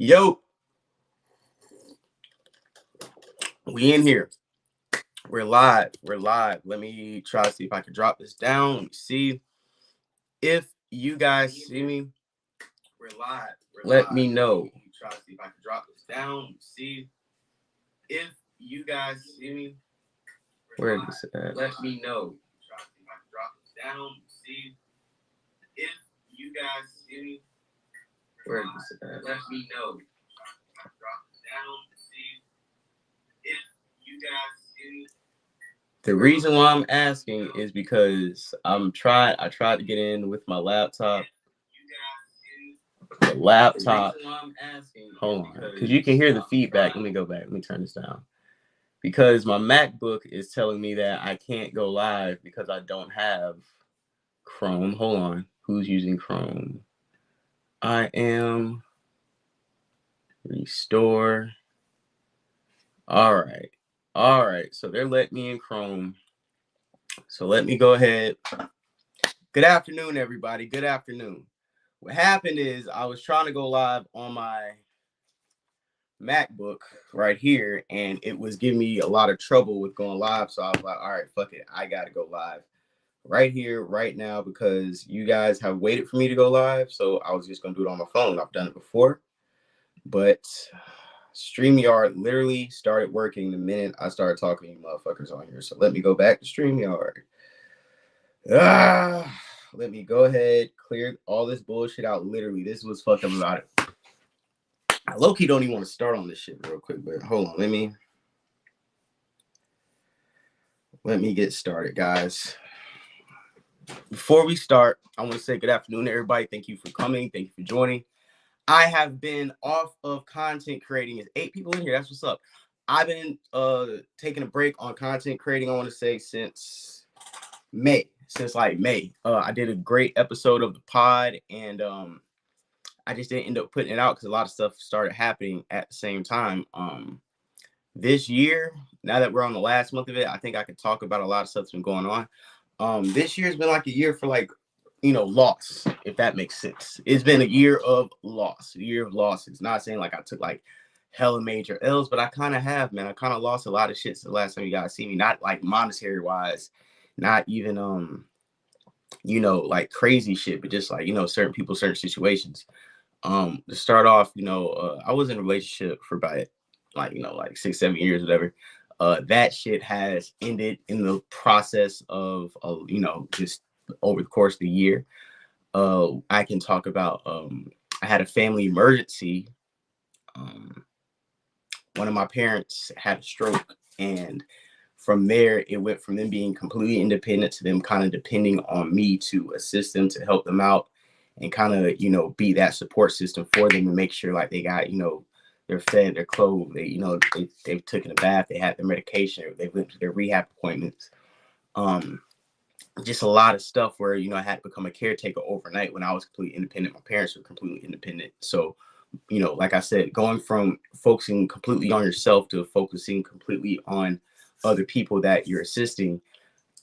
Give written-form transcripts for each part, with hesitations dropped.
Yo, we in here. We're live. We're live. Let me try to see if I can drop this down. Let me see if you guys see me. We're live. Let me know. Let me try to see if I can drop this down. Let me see if you guys see me. Where is this at? Let me know. Try to see if I can drop this down. Let me see if you guys see me. Where is this at? Let me know. Try to see if I can drop this down. Let me see if you guys see me. The reason why I'm asking is because I tried to get in with my laptop. The laptop. Hold on, because you can hear the feedback. Let me go back. Let me turn this down. Because my MacBook is telling me that I can't go live because I don't have Chrome. Hold on. Who's using Chrome? I am. Restore. All right. So they're letting me in Chrome. So let me go ahead. Good afternoon, everybody. Good afternoon. What happened is I was trying to go live on my MacBook right here, and it was giving me a lot of trouble with going live. So I was like, all right, fuck it. I got to go live right here, right now, because you guys have waited for me to go live. So I was just going to do it on my phone. I've done it before, but StreamYard literally started working the minute I started talking to you motherfuckers on here. So let me go back to StreamYard. Let me go ahead, clear all this bullshit out. Literally, this was fucked up about it. I low-key don't even want to start on this shit real quick, but hold on. Let me get started, guys. Before we start, I want to say good afternoon to everybody. Thank you for coming. Thank you for joining. I have been off of content creating. There's 8 people in here. That's what's up. I've been taking a break on content creating, I want to say, since May. I did a great episode of the pod, and I just didn't end up putting it out because a lot of stuff started happening at the same time. This year, now that we're on the last month of it, I think I could talk about a lot of stuff that's been going on. This year has been like a year for loss, if that makes sense. It's been a year of loss, a year of losses. Not saying like I took like hella major L's, but I kind of have, man. I kind of lost a lot of shit since the last time you guys see me. Not like monetary wise, not even like crazy shit, but just like certain people, certain situations. To start off, I was in a relationship for about like 6-7 years, whatever. That shit has ended in the process of just over the course of the year. I can talk about I had a family emergency. One of my parents had a stroke, and from there it went from them being completely independent to them kind of depending on me to assist them, to help them out, and kind of be that support system for them and make sure like they got they're fed, they're clothed, they've taken a bath, they had their medication, they went to their rehab appointments. Just a lot of stuff where I had to become a caretaker overnight when I was completely independent. My parents were completely independent. So like I said, going from focusing completely on yourself to focusing completely on other people that you're assisting,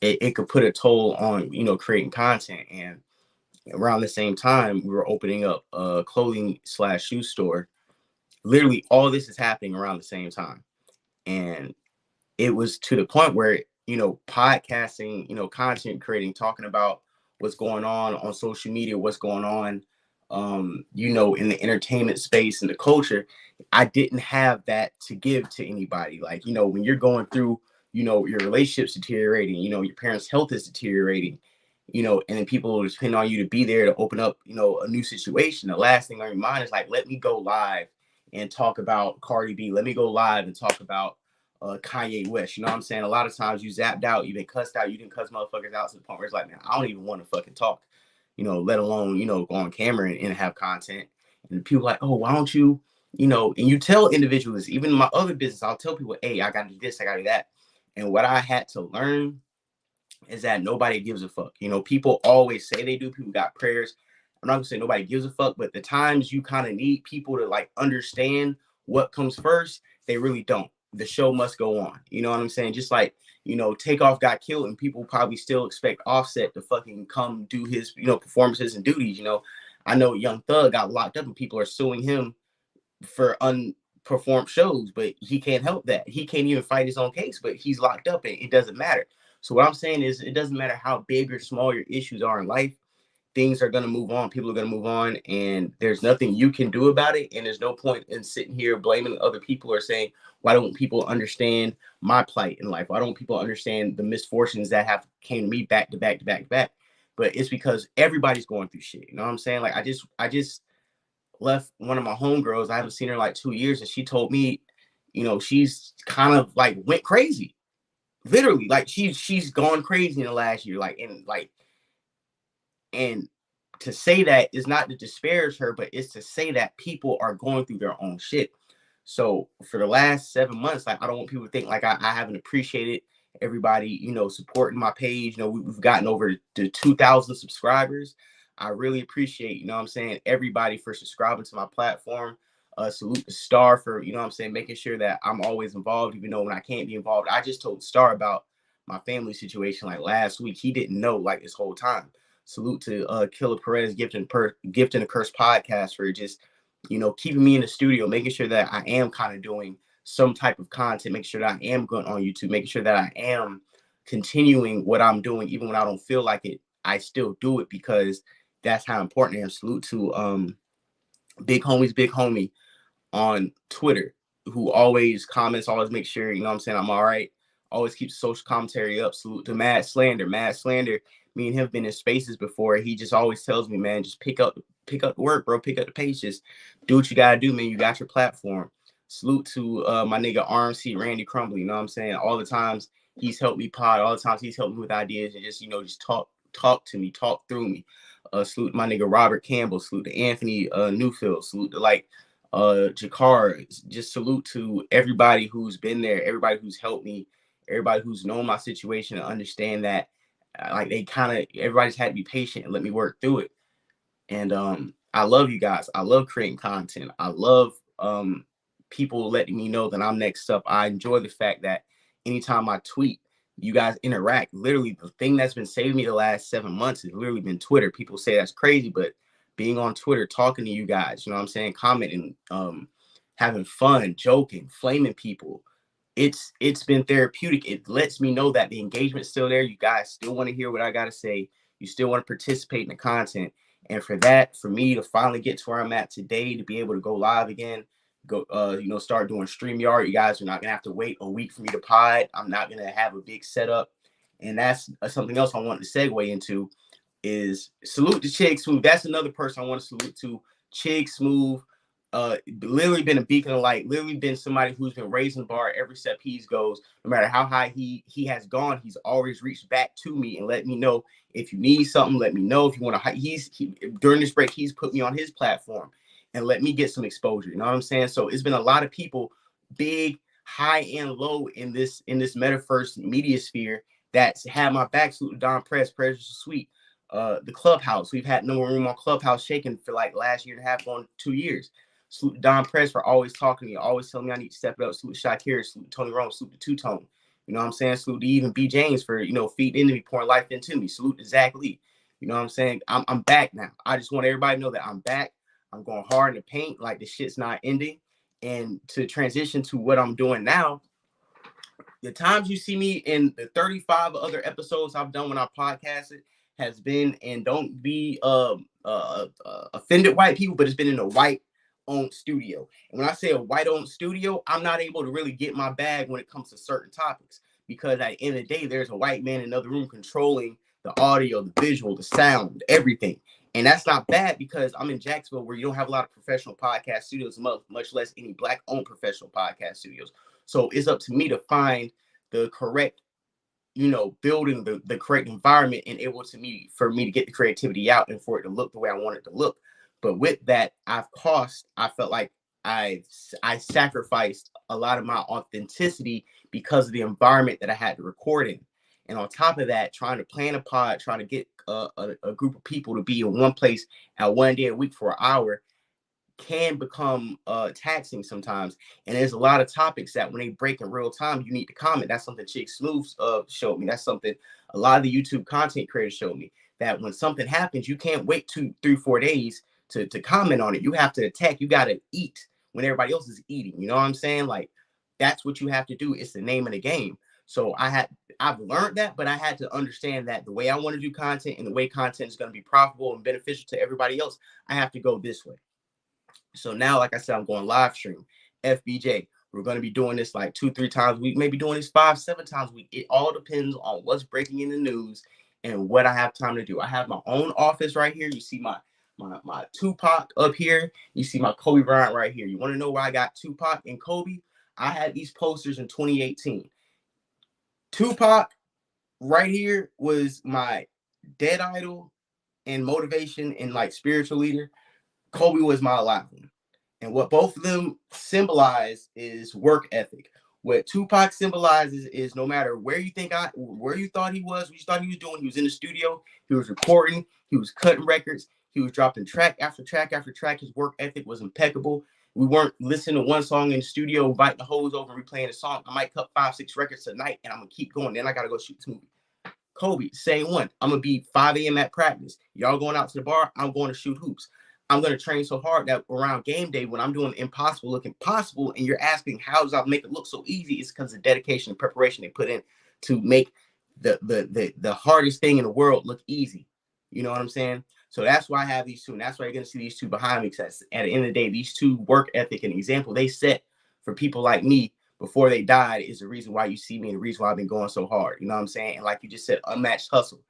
it could put a toll on creating content. And around the same time, we were opening up a clothing/shoe store. Literally all this is happening around the same time, and it was to the point where podcasting, content creating, talking about what's going on social media, what's going on in the entertainment space and the culture. I didn't have that to give to anybody. Like when you're going through your relationship's deteriorating, your parents' health is deteriorating, and then people depend on you to be there to open up a new situation. The last thing on your mind is like, let me go live and talk about Cardi B. Let me go live and talk about Kanye West. You know what I'm saying? A lot of times you zapped out, you've been cussed out, you didn't cuss motherfuckers out to the point where it's like, man, I don't even want to fucking talk, let alone, go on camera and have content. And people like, oh, why don't you, and you tell individuals, even in my other business, I'll tell people, hey, I got to do this, I got to do that. And what I had to learn is that nobody gives a fuck. People always say they do. People got prayers. I'm not gonna say nobody gives a fuck, but the times you kind of need people to like understand what comes first, they really don't. The show must go on. You know what I'm saying? Just like, Takeoff got killed and people probably still expect Offset to fucking come do his, performances and duties. I know Young Thug got locked up and people are suing him for unperformed shows, but he can't help that. He can't even fight his own case, but he's locked up and it doesn't matter. So what I'm saying is it doesn't matter how big or small your issues are in life, things are going to move on. People are going to move on, and there's nothing you can do about it. And there's no point in sitting here blaming other people or saying, why don't people understand my plight in life? Why don't people understand the misfortunes that have came to me back to back to back to back? But it's because everybody's going through shit. You know what I'm saying? Like I just left one of my homegirls. I haven't seen her like 2 years, and she told me, she's kind of like went crazy. Literally, like she's gone crazy in the last year. And to say that is not to disparage her, but it's to say that people are going through their own shit. So for the last 7 months, like I don't want people to think like I haven't appreciated everybody, supporting my page. We've gotten over to 2,000 subscribers. I really appreciate, what I'm saying, everybody for subscribing to my platform. Salute the Star for, what I'm saying, making sure that I'm always involved, even though when I can't be involved. I just told Star about my family situation like last week. He didn't know like this whole time. Salute to Killer Perez, Gifting a Curse podcast for just, keeping me in the studio, making sure that I am kind of doing some type of content, making sure that I am going on YouTube, making sure that I am continuing what I'm doing, even when I don't feel like it. I still do it because that's how important I am. Salute to Big Homie on Twitter, who always comments, always make sure, what I'm saying, I'm all right. Always keeps social commentary up. Salute to Mad Slander. Me and him have been in spaces before. He just always tells me, man, just pick up the work, bro. Pick up the pace. Just do what you gotta do, man. You got your platform. Salute to my nigga RMC Randy Crumbly. You know what I'm saying? All the times he's helped me pod, all the times he's helped me with ideas and just, just talk to me, talk through me. Salute to my nigga Robert Campbell. Salute to Anthony Newfield. Salute to Jakar. Just salute to everybody who's been there, everybody who's helped me, everybody who's known my situation and understand that like everybody's had to be patient and let me work through it. And I love you guys. I love creating content. I love people letting me know that I'm next up. I enjoy the fact that anytime I tweet, you guys interact. Literally, the thing that's been saving me the last 7 months has literally been Twitter. People say that's crazy, but being on Twitter, talking to you guys, you know what I'm saying, commenting, having fun, joking, flaming people, it's been therapeutic. It lets me know that the engagement's still there. You guys still want to hear what I got to say. You still want to participate in the content. And for me to finally get to where I'm at today, to be able to go live again, start doing StreamYard. You guys are not going to have to wait a week for me to pod. I'm not going to have a big setup. And that's something else I wanted to segue into is salute to Chig Smooth. That's another person I want to salute to. Chig Smooth. Literally been a beacon of light, literally been somebody who's been raising the bar every step he goes. No matter how high he has gone, he's always reached back to me and let me know if you need something. Let me know if you want to. During this break, he's put me on his platform and let me get some exposure. You know what I'm saying? So it's been a lot of people, big, high and low in this metaverse media sphere that's had my back. Salute to Don Press Sweet. The Clubhouse. We've had no room on Clubhouse shaking for like last year and a half, going 2 years. Salute to Don Press for always talking to me, always telling me I need to step it up. Salute to Shakira, salute to Tony Rome, salute to Two-Tone. You know what I'm saying? Salute to even B. James for, feeding into me, pouring life into me. Salute to Zach Lee. You know what I'm saying? I'm back now. I just want everybody to know that I'm back. I'm going hard in the paint, like the shit's not ending. And to transition to what I'm doing now, the times you see me in the 35 other episodes I've done when I podcasted has been, and don't be offended white people, but it's been in a white owned studio. And when I say a white owned studio, I'm not able to really get my bag when it comes to certain topics, because at the end of the day, there's a white man in another room controlling the audio, the visual, the sound, everything. And that's not bad, because I'm in Jacksonville, where you don't have a lot of professional podcast studios, much less any black owned professional podcast studios. So it's up to me to find the correct, building the correct environment and for me to get the creativity out and for it to look the way I want it to look. But with that, I felt like I sacrificed a lot of my authenticity because of the environment that I had to record in. And on top of that, trying to plan a pod, trying to get a group of people to be in one place at one day a week for an hour can become taxing sometimes. And there's a lot of topics that when they break in real time, you need to comment. That's something Chick Smooth showed me. That's something a lot of the YouTube content creators showed me, that when something happens, you can't wait 2, 3, 4 days to comment on it. You have to attack. You got to eat when everybody else is eating. You know what I'm saying? Like, that's what you have to do. It's the name of the game. So I've learned that, but I had to understand that the way I want to do content and the way content is going to be profitable and beneficial to everybody else, I have to go this way. So now, like I said, I'm going live stream, FBJ. We're going to be doing this like 2-3 times a week, maybe doing this 5-7 times a week. It all depends on what's breaking in the news and what I have time to do. I have my own office right here. You see my Tupac up here. You see my Kobe Bryant right here. You want to know where I got Tupac and Kobe? I had these posters in 2018. Tupac right here was my dead idol and motivation and like spiritual leader. Kobe was my alive one. And what both of them symbolize is work ethic. What Tupac symbolizes is no matter where you thought he was, what you thought he was doing, he was in the studio, he was recording, he was cutting records, he was dropping track after track after track. His work ethic was impeccable. We weren't listening to one song in the studio, inviting the hoes over and replaying the song. I might cut 5-6 records tonight and I'm gonna keep going. Then I gotta go shoot this movie. Kobe, same one. I'm gonna be 5 a.m. at practice. Y'all going out to the bar, I'm going to shoot hoops. I'm going to train so hard that around game day, when I'm doing impossible looking possible, and you're asking how does I make it look so easy, it's because of dedication and preparation they put in to make the hardest thing in the world look easy. You know what I'm saying? So that's why I have these two, and that's why you're going to see these two behind me, because at the end of the day, these two work ethic and example they set for people like me before they died is the reason why you see me and the reason why I've been going so hard. You know what I'm saying? And like you just said, unmatched hustle.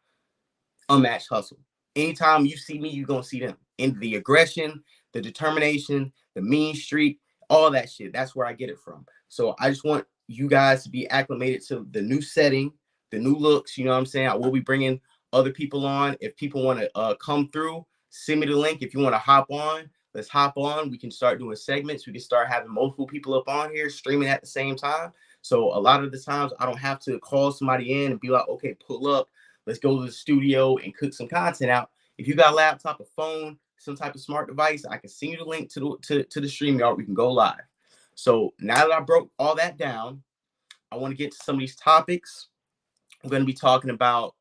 Anytime you see me, you're going to see them. And the aggression, the determination, the mean streak, all that shit. That's where I get it from. So I just want you guys to be acclimated to the new setting, the new looks. You know what I'm saying? I will be bringing other people on. If people want to come through, send me the link. If you want to hop on, let's hop on. We can start doing segments. We can start having multiple people up on here streaming at the same time. So a lot of the times I don't have to call somebody in and be like, okay, pull up. Let's go to the studio and cook some content out. If you got a laptop, a phone, some type of smart device, I can send you the link to the StreamYard. We can go live. So now that I broke all that down, I want to get to some of these topics. I'm going to be talking about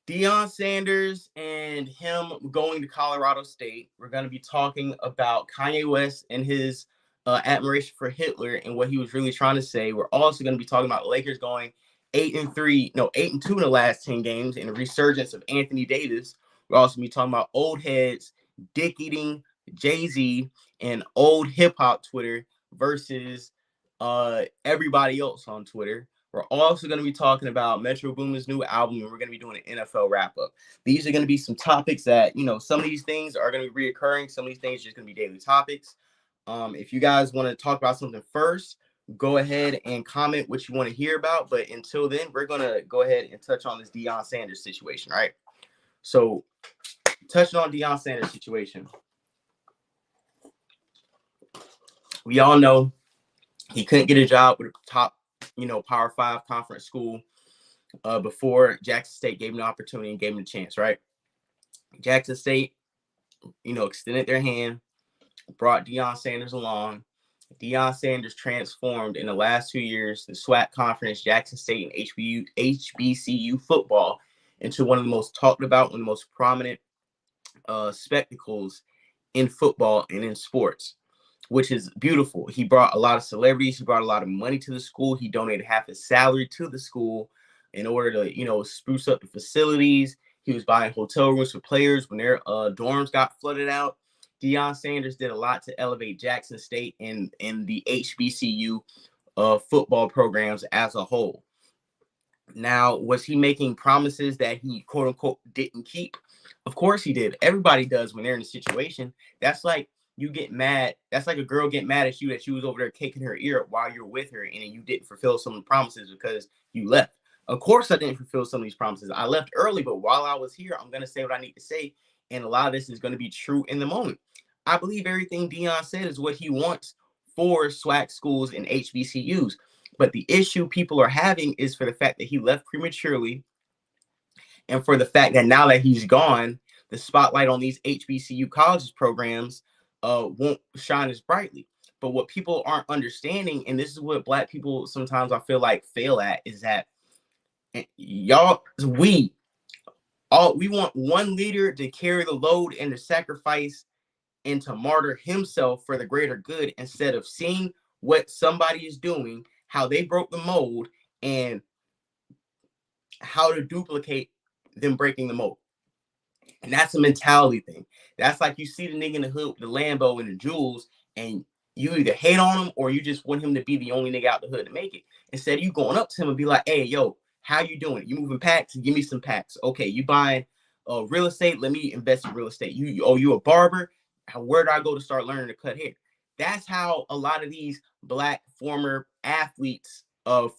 Deion Sanders and him going to Colorado State. We're going to be talking about Kanye West and his admiration for Hitler and what he was really trying to say. We're also going to be talking about Lakers going 8-2 in the last 10 games and a resurgence of Anthony Davis. We're also going to be talking about old heads, dick eating Jay-Z, and old hip hop Twitter versus everybody else on Twitter. We're also going to be talking about Metro Boomin's new album, and we're going to be doing an NFL wrap-up. These are going to be some topics that, some of these things are going to be reoccurring. Some of these things are just going to be daily topics. If you guys want to talk about something first, go ahead and comment what you want to hear about. But until then, we're going to go ahead and touch on this Deion Sanders situation, right? So, touching on Deion Sanders situation. We all know he couldn't get a job with a top Power 5 conference school before Jackson State gave him the opportunity and gave him the chance, right? Jackson State, extended their hand, brought Deion Sanders along. Deion Sanders transformed in the last 2 years the SWAC conference, Jackson State, and HBCU football into one of the most talked about, one of the most prominent spectacles in football and in sports, which is beautiful. He brought a lot of celebrities. He brought a lot of money to the school. He donated half his salary to the school in order to, spruce up the facilities. He was buying hotel rooms for players when their dorms got flooded out. Deion Sanders did a lot to elevate Jackson State and the HBCU football programs as a whole. Now, was he making promises that he, quote unquote, didn't keep? Of course he did. Everybody does when they're in a situation. That's like you get mad. That's like a girl get mad at you that she was over there kicking her ear while you're with her and you didn't fulfill some of the promises because you left. Of course I didn't fulfill some of these promises. I left early, but while I was here, I'm going to say what I need to say. And a lot of this is going to be true in the moment. I believe everything Deion said is what he wants for SWAC schools and HBCUs. But the issue people are having is for the fact that he left prematurely and for the fact that now that he's gone, the spotlight on these HBCU colleges programs won't shine as brightly. But what people aren't understanding, and this is what Black people sometimes I feel like fail at, is that we want one leader to carry the load and to sacrifice and to martyr himself for the greater good instead of seeing what somebody is doing, how they broke the mold, and how to duplicate them breaking the mold. And that's a mentality thing. That's like you see the nigga in the hood with the Lambo and the jewels, and you either hate on him or you just want him to be the only nigga out the hood to make it. Instead of you going up to him and be like, hey, yo, how you doing? You moving packs? Give me some packs. Okay, you buying real estate? Let me invest in real estate. You a barber? Where do I go to start learning to cut hair? That's how a lot of these black former athletes,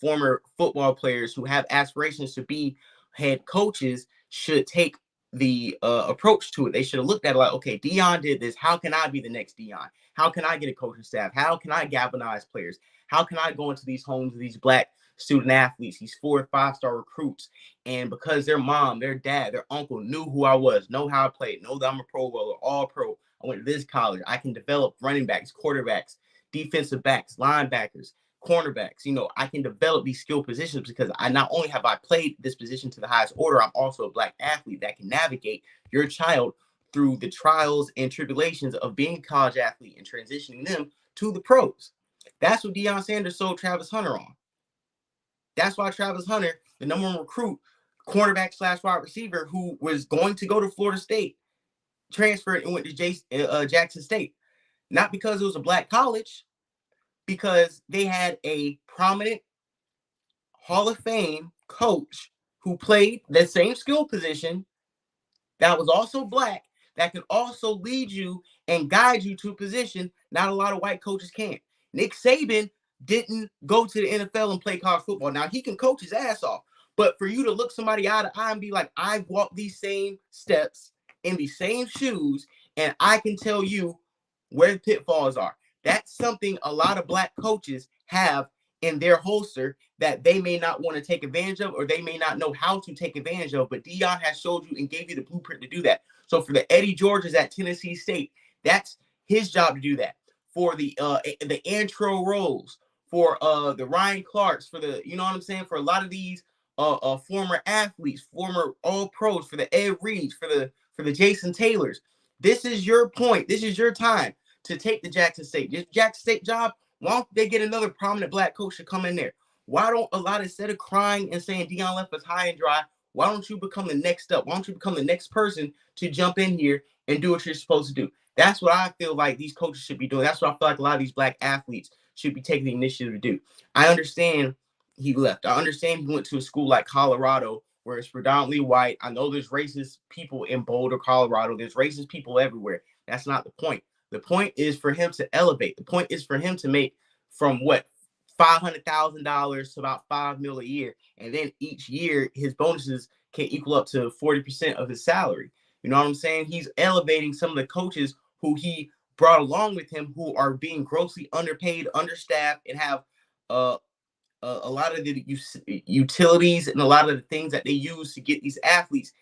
former football players who have aspirations to be head coaches should take the approach to it. They should have looked at it like, okay, Deion did this. How can I be the next Deion? How can I get a coaching staff? How can I galvanize players? How can I go into these homes of these black student athletes, these 4 or 5-star recruits, and because their mom, their dad, their uncle knew who I was, know how I played, know that I'm a Pro Bowler, all pro, I went to this college, I can develop running backs, quarterbacks, defensive backs, linebackers, cornerbacks. I can develop these skill positions because I not only have I played this position to the highest order, I'm also a black athlete that can navigate your child through the trials and tribulations of being a college athlete and transitioning them to the pros. That's what Deion Sanders sold Travis Hunter on. That's why Travis Hunter, the number one recruit, cornerback / wide receiver, who was going to go to Florida State, transferred and went to Jackson State. Not because it was a black college, because they had a prominent Hall of Fame coach who played that same skill position that was also black, that can also lead you and guide you to a position not a lot of white coaches can. Nick Saban didn't go to the NFL and play college football. Now, he can coach his ass off, but for you to look somebody eye to eye and be like, I've walked these same steps in these same shoes, and I can tell you where the pitfalls are. That's something a lot of black coaches have in their holster that they may not want to take advantage of, or they may not know how to take advantage of, but Deion has showed you and gave you the blueprint to do that. So for the Eddie Georges at Tennessee State, that's his job to do that. For the Antro Rolls, for the Ryan Clarks, for the, you know what I'm saying, for a lot of these former athletes, former all pros, for the Ed Reeds, for the Jason Taylors. This is your point. This is your time to take the Jackson State. This Jackson State job, why don't they get another prominent black coach to come in there? Why don't a lot, instead of crying and saying Deion left us high and dry, why don't you become the next up? Why don't you become the next person to jump in here and do what you're supposed to do? That's what I feel like these coaches should be doing. That's what I feel like a lot of these black athletes should be taking the initiative to do. I understand he left. I understand he went to a school like Colorado where it's predominantly white. I know there's racist people in Boulder, Colorado. There's racist people everywhere. That's not the point. The point is for him to elevate. The point is for him to make from what, $500,000 to about $5 million a year, and then each year his bonuses can equal up to 40% of his salary. You know what I'm saying? He's elevating some of the coaches who he brought along with him, who are being grossly underpaid, understaffed, and have a lot of the utilities and a lot of the things that they use to get these athletes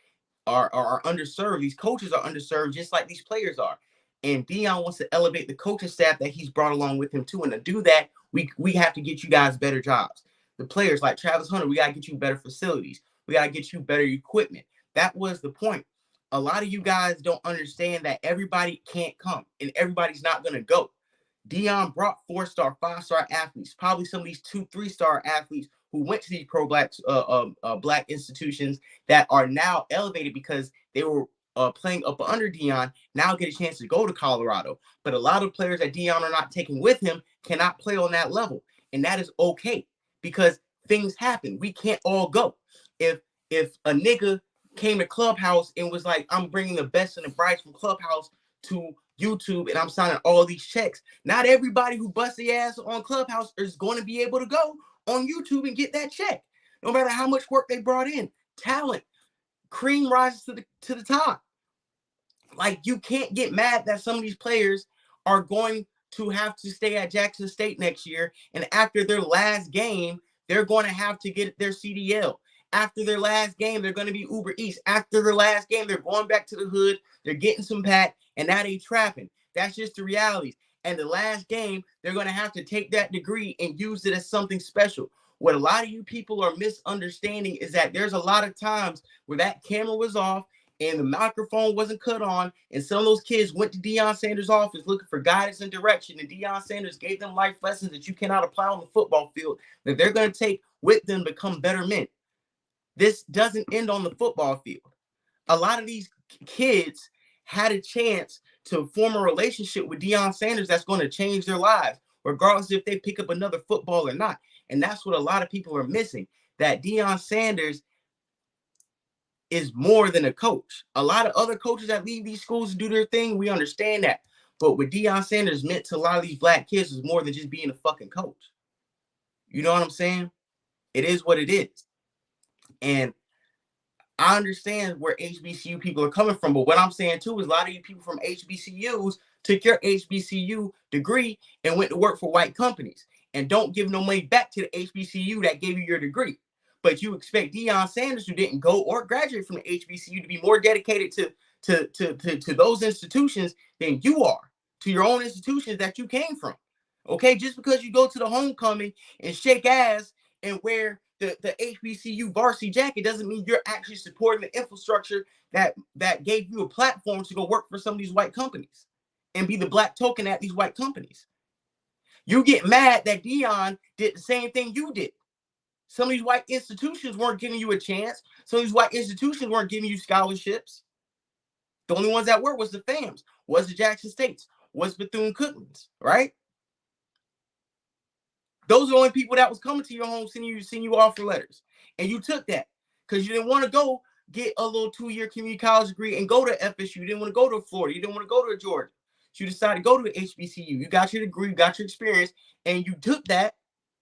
are underserved. These coaches are underserved just like these players are. And Deion wants to elevate the coaching staff that he's brought along with him too. And to do that, we have to get you guys better jobs. The players like Travis Hunter, we got to get you better facilities. We got to get you better equipment. That was the point. A lot of you guys don't understand that everybody can't come and everybody's not going to go. Deion brought 4-star, 5-star athletes, probably some of these 2, 3-star athletes who went to these black institutions that are now elevated because they were playing up under Deion, now get a chance to go to Colorado. But a lot of players that Deion are not taking with him cannot play on that level. And that is okay because things happen. We can't all go. If a nigga came to Clubhouse and was like, I'm bringing the best and the brightest from Clubhouse to YouTube and I'm signing all these checks, not everybody who busts their ass on Clubhouse is going to be able to go on YouTube and get that check. No matter how much work they brought in, talent, cream rises to the top. Like, you can't get mad that some of these players are going to have to stay at Jackson State next year, and after their last game, they're going to have to get their CDL. After their last game, they're going to be Uber Eats. After their last game, they're going back to the hood, they're getting some pack, and now they trapping. That's just the realities. And the last game, they're going to have to take that degree and use it as something special. What a lot of you people are misunderstanding is that there's a lot of times where that camera was off and the microphone wasn't cut on, and some of those kids went to Deion Sanders' office looking for guidance and direction, and Deion Sanders gave them life lessons that you cannot apply on the football field, that they're going to take with them to become better men. This doesn't end on the football field. A lot of these kids had a chance to form a relationship with Deion Sanders that's going to change their lives, regardless if they pick up another football or not. And that's what a lot of people are missing, that Deion Sanders is more than a coach. A lot of other coaches that leave these schools to do their thing, we understand that. But what Deion Sanders meant to a lot of these black kids is more than just being a fucking coach. You know what I'm saying? It is what it is. And I understand where HBCU people are coming from, but what I'm saying too is a lot of you people from HBCUs took your HBCU degree and went to work for white companies and don't give no money back to the HBCU that gave you your degree. But you expect Deion Sanders, who didn't go or graduate from the HBCU, to be more dedicated to those institutions than you are to your own institutions that you came from. Okay, just because you go to the homecoming and shake ass and wear the HBCU varsity jacket doesn't mean you're actually supporting the infrastructure that gave you a platform to go work for some of these white companies and be the black token at these white companies. You get mad that Deion did the same thing you did. Some of these white institutions weren't giving you a chance. Some of these white institutions weren't giving you scholarships. The only ones that were was the FAMs, was the Jackson States, was Bethune-Cookmans, right? Those are the only people that was coming to your home sending you offer letters. And you took that because you didn't want to go get a little 2-year community college degree and go to FSU. You didn't want to go to Florida. You didn't want to go to Georgia. So you decided to go to the HBCU. You got your degree, you got your experience, and you took that.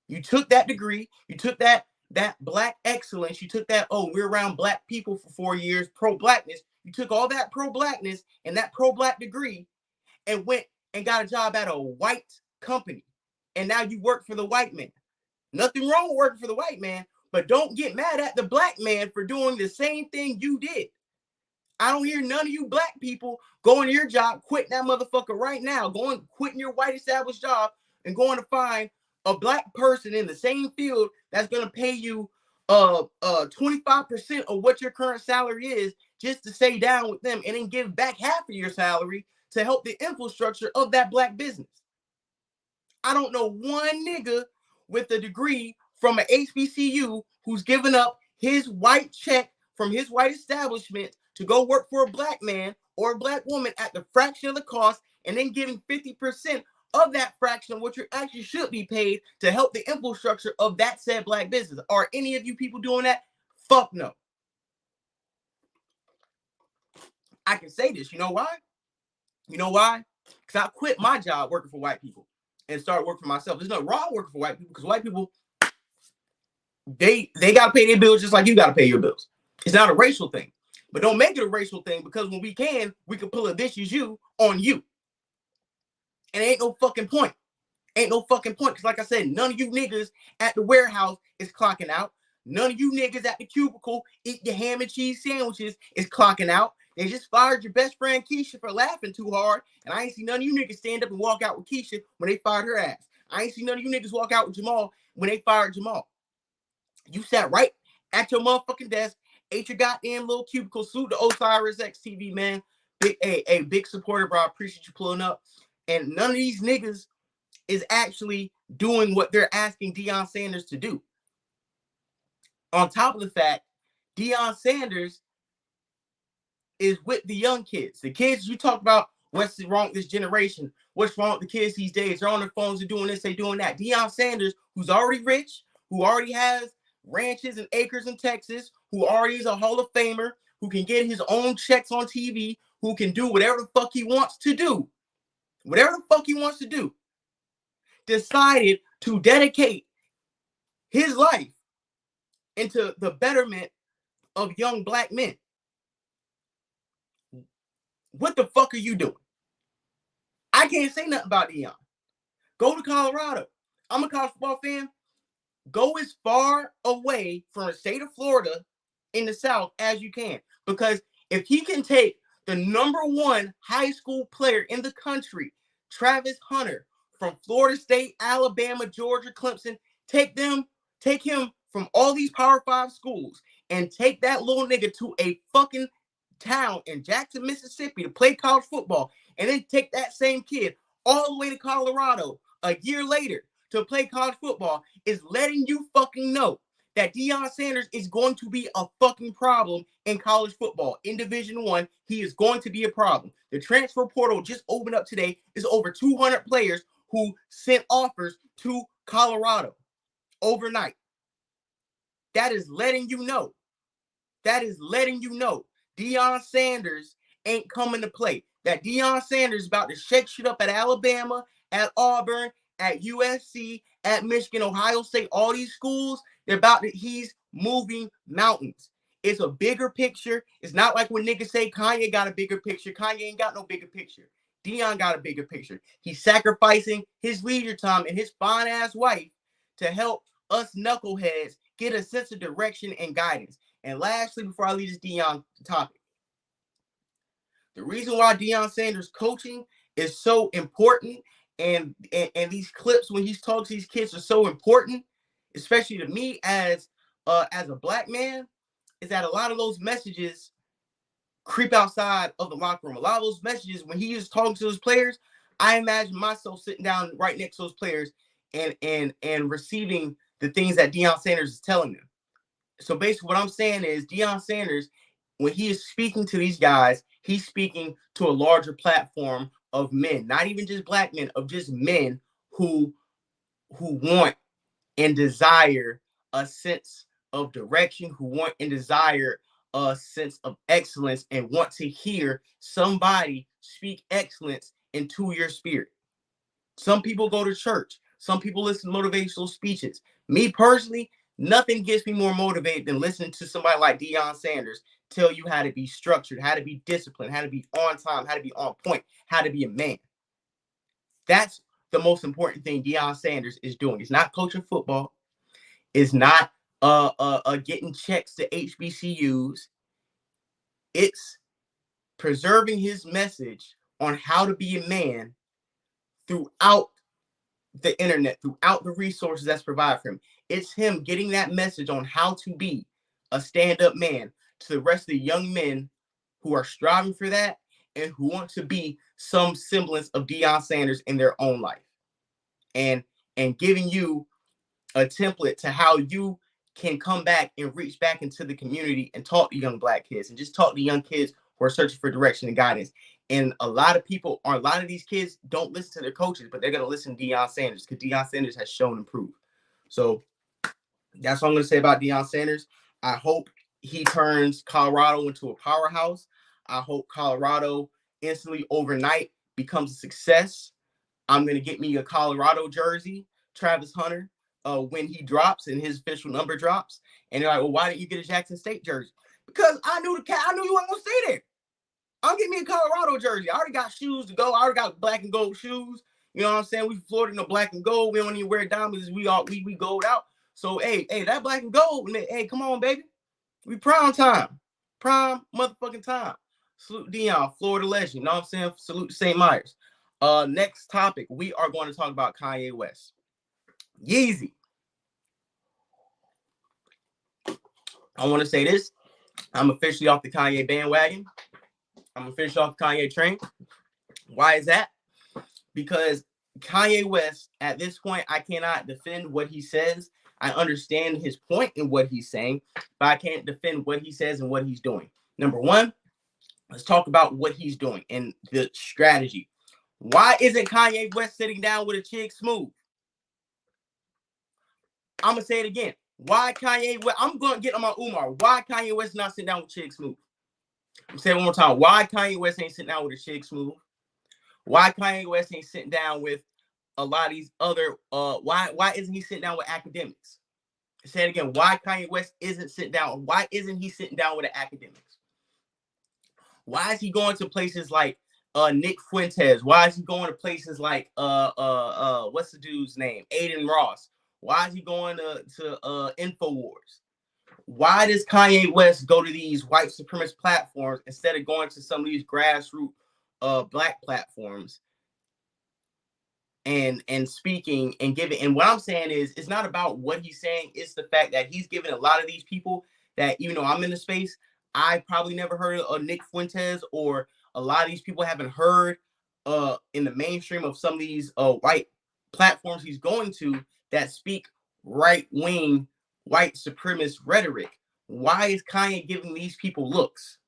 You took that degree. You took that black excellence. You took that, oh, we're around black people for 4 years, pro-blackness. You took all that pro-blackness and that pro-black degree and went and got a job at a white company. And now you work for the white man. Nothing wrong with working for the white man, but don't get mad at the black man for doing the same thing you did. I don't hear none of you black people going to your job, quitting that motherfucker right now, quitting your white established job and going to find a black person in the same field that's going to pay you 25% of what your current salary is just to stay down with them and then give back half of your salary to help the infrastructure of that black business. I don't know one nigga with a degree from an HBCU who's given up his white check from his white establishment to go work for a black man or a black woman at the fraction of the cost and then giving 50% of that fraction of what you actually should be paid to help the infrastructure of that said black business. Are any of you people doing that? Fuck no. I can say this. You know why? You know why? Because I quit my job working for white people and started working for myself. There's nothing wrong working for white people because white people, they got to pay their bills just like you got to pay your bills. It's not a racial thing. But don't make it a racial thing because when we can pull a this is you on you. And ain't no fucking point. Ain't no fucking point. Because like I said, none of you niggas at the warehouse is clocking out. None of you niggas at the cubicle eat your ham and cheese sandwiches is clocking out. They just fired your best friend Keisha for laughing too hard. And I ain't see none of you niggas stand up and walk out with Keisha when they fired her ass. I ain't see none of you niggas walk out with Jamal when they fired Jamal. You sat right at your motherfucking desk, ate your goddamn little cubicle suit, the Osiris XTV, man. Big supporter, bro. I appreciate you pulling up. And none of these niggas is actually doing what they're asking Deion Sanders to do. On top of the fact, Deion Sanders is with the young kids. The kids you talk about, what's wrong with this generation? What's wrong with the kids these days? They're on their phones, they're doing this, they're doing that. Deion Sanders, who's already rich, who already has ranches and acres in Texas, who already is a Hall of Famer, who can get his own checks on TV, who can do whatever the fuck he wants to do. Whatever the fuck he wants to do. Decided to dedicate his life into the betterment of young black men. What the fuck are you doing? I can't say nothing about Deion. Go to Colorado. I'm a college football fan. Go as far away from the state of Florida in the South as you can. Because if he can take the #1 high school player in the country, Travis Hunter, from Florida State, Alabama, Georgia, Clemson, take him from all these Power 5 schools and take that little nigga to a fucking town in Jackson, Mississippi to play college football, and then take that same kid all the way to Colorado a year later to play college football, is letting you fucking know that Deion Sanders is going to be a fucking problem in college football. In Division I, he is going to be a problem. The transfer portal just opened up today. There's over 200 players who sent offers to Colorado overnight. That is letting you know. That is letting you know Deion Sanders ain't coming to play. That Deion Sanders is about to shake shit up at Alabama, at Auburn, at USC, at Michigan, Ohio State, all these schools. He's moving mountains. It's a bigger picture. It's not like when niggas say Kanye got a bigger picture. Kanye ain't got no bigger picture. Deion got a bigger picture. He's sacrificing his leisure time and his fine ass wife to help us knuckleheads get a sense of direction and guidance. And lastly, before I leave this Deion topic, the reason why Deion Sanders coaching is so important, and these clips when he talks to these kids are so important, especially to me as a black man, is that a lot of those messages creep outside of the locker room. A lot of those messages, when he is talking to those players, I imagine myself sitting down right next to those players and receiving the things that Deion Sanders is telling them. So basically what I'm saying is Deion Sanders, when he is speaking to these guys, he's speaking to a larger platform of men, not even just black men, of just men who want and desire a sense of direction, who want and desire a sense of excellence, and want to hear somebody speak excellence into your spirit. Some people go to church. Some people listen to motivational speeches. Me personally, nothing gets me more motivated than listening to somebody like Deion Sanders tell you how to be structured, how to be disciplined, how to be on time, how to be on point, how to be a man. That's the most important thing Deion Sanders is doing. It's not coaching football. It's not getting checks to HBCUs. It's preserving his message on how to be a man throughout the internet, throughout the resources that's provided for him. It's him getting that message on how to be a stand-up man to the rest of the young men who are striving for that and who want to be some semblance of Deion Sanders in their own life. And giving you a template to how you can come back and reach back into the community and talk to young black kids and just talk to young kids who are searching for direction and guidance. And a lot of these kids don't listen to their coaches, but they're going to listen to Deion Sanders because Deion Sanders has shown and proved. So that's what I'm going to say about Deion Sanders. I hope he turns Colorado into a powerhouse. I hope Colorado instantly overnight becomes a success. I'm going to get me a Colorado jersey, Travis Hunter, when he drops and his official number drops. And they're like, well, why didn't you get a Jackson State jersey? Because I knew you weren't going to stay there. I'm getting me a Colorado jersey. I already got shoes to go. I already got black and gold shoes. You know what I'm saying? We Florida, no black and gold. We don't even wear diamonds. We gold out. So, hey, that black and gold. Hey, come on, baby. We prime time. Prime motherfucking time. Salute Deion, Florida legend. You know what I'm saying? Salute St. Myers. Next topic, we are going to talk about Kanye West. Yeezy. I want to say this. I'm officially off the Kanye bandwagon. I'm officially off the Kanye train. Why is that? Because Kanye West, at this point, I cannot defend what he says. I understand his point in what he's saying, but I can't defend what he says and what he's doing. Number one, let's talk about what he's doing and the strategy. Why isn't Kanye West sitting down with a chick smooth? I'm going to say it again. Why Kanye West? I'm going to get on my Umar. Why Kanye West not sitting down with chick smooth? I'm saying it one more time. Why Kanye West ain't sitting down with a chick smooth? Why Kanye West ain't sitting down with a lot of these other, why isn't he sitting down with academics? Say it again. Why Kanye West isn't sitting down? Why isn't he sitting down with the academics? Why is he going to places like Nick Fuentes? Why is he going to places like what's the dude's name? Aiden Ross. Why is he going to InfoWars? Why does Kanye West go to these white supremacist platforms instead of going to some of these grassroots black platforms and speaking and giving? And what I'm saying is, it's not about what he's saying. It's the fact that he's giving a lot of these people that, even though I'm in the space, I probably never heard of Nick Fuentes, or a lot of these people haven't heard in the mainstream of some of these white platforms he's going to that speak right-wing white supremacist rhetoric. Why is Kanye giving these people looks?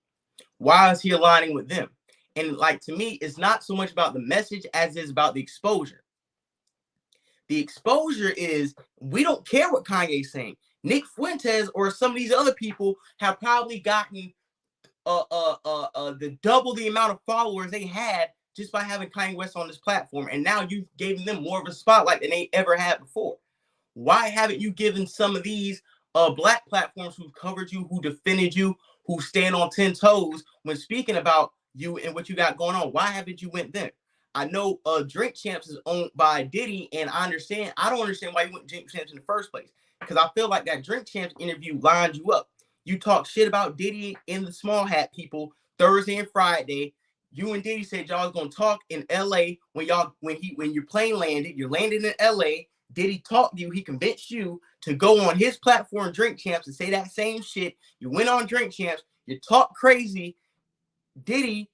Why is he aligning with them? And like, to me, it's not so much about the message as it's about the exposure. The exposure is, we don't care what Kanye's saying. Nick Fuentes or some of these other people have probably gotten the double the amount of followers they had just by having Kanye West on this platform. And now you've given them more of a spotlight than they ever had before. Why haven't you given some of these black platforms who covered you, who defended you, who stand on 10 toes when speaking about you and what you got going on? Why haven't you went there? I know Drink Champs is owned by Diddy, and I don't understand why you went Drink Champs in the first place. Because I feel like that Drink Champs interview lined you up. You talk shit about Diddy and the small hat people Thursday and Friday. You and Diddy said y'all was gonna talk in LA when your plane landed. You landed in LA. Diddy talked to you. He convinced you to go on his platform, Drink Champs, and say that same shit. You went on Drink Champs. You talk crazy. Diddy,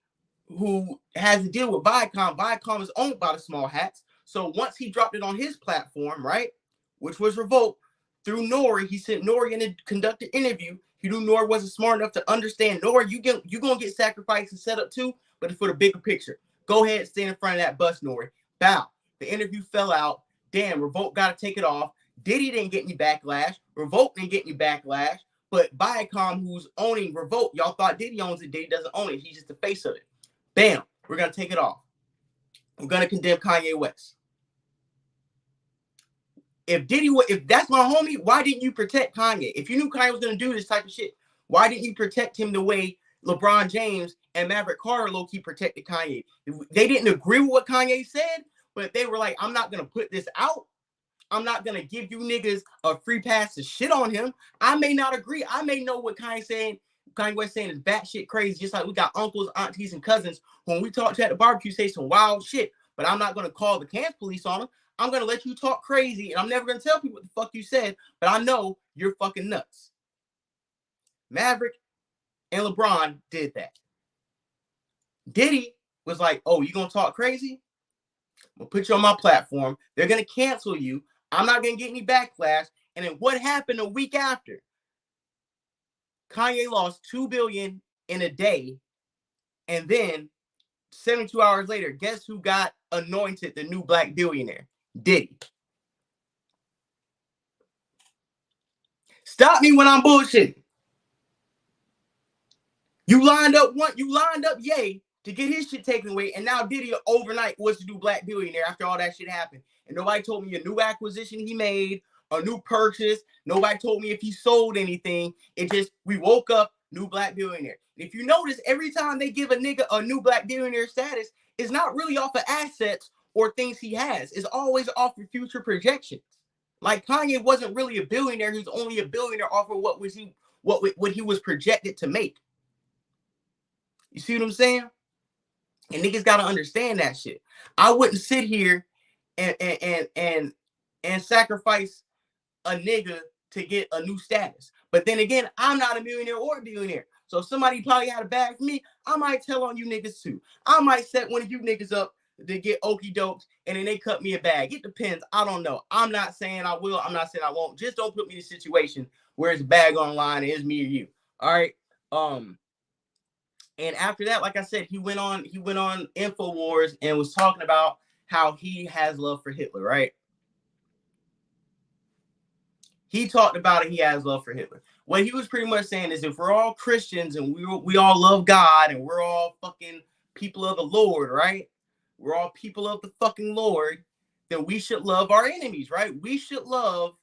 who has to deal with Viacom. Viacom is owned by the small hats. So once he dropped it on his platform, right, which was Revolt, through Nori, he sent Nori in to conduct an interview. He knew Nori wasn't smart enough to understand. Nori, you gonna get sacrificed and set up too, but it's for the bigger picture. Go ahead, stand in front of that bus, Nori. Bow. The interview fell out. Damn, Revolt got to take it off. Diddy didn't get any backlash. Revolt didn't get any backlash. But Viacom, who's owning Revolt, y'all thought Diddy owns it. Diddy doesn't own it. He's just the face of it. Bam, we're going to take it off. We're going to condemn Kanye West. If that's my homie, why didn't you protect Kanye? If you knew Kanye was going to do this type of shit, why didn't you protect him the way LeBron James and Maverick Carter low-key protected Kanye? They didn't agree with what Kanye said, but they were like, I'm not going to put this out. I'm not going to give you niggas a free pass to shit on him. I may not agree. I may know what Kanye West saying is batshit crazy, just like we got uncles, aunties, and cousins. When we talk to at the barbecue, say some wild shit, but I'm not going to call the Kansas police on them. I'm going to let you talk crazy, and I'm never going to tell people what the fuck you said, but I know you're fucking nuts. Maverick and LeBron did that. Diddy was like, oh, you going to talk crazy? I'm going to put you on my platform. They're going to cancel you. I'm not going to get any backlash. And then what happened a week after? Kanye lost $2 billion in a day. And then 72 hours later, guess who got anointed the new black billionaire? Diddy. Stop me when I'm bullshitting. You lined up Ye to get his shit taken away, and now Diddy overnight was to do black billionaire after all that shit happened. And nobody told me a new acquisition he made, a new purchase. Nobody told me if he sold anything. It just, we woke up, new black billionaire. And if you notice, every time they give a nigga a new black billionaire status, it's not really off of assets or things he has. It's always off of future projections. Like Kanye wasn't really a billionaire. He was only a billionaire off of what he was projected to make. You see what I'm saying? And niggas gotta understand that shit. I wouldn't sit here and sacrifice a nigga to get a new status. But then again, I'm not a millionaire or a billionaire. So if somebody probably had a bag for me, I might tell on you niggas too. I might set one of you niggas up to get okie dokes and then they cut me a bag. It depends. I don't know. I'm not saying I will. I'm not saying I won't. Just don't put me in a situation where it's a bag online and it's me or you. All right. And after that, like I said, he went on InfoWars and was talking about how he has love for Hitler, right? He talked about it. He has love for Hitler. What he was pretty much saying is, if we're all Christians and we all love God and we're all fucking people of the Lord, right? We're all people of the fucking Lord, then we should love our enemies, right? We should love,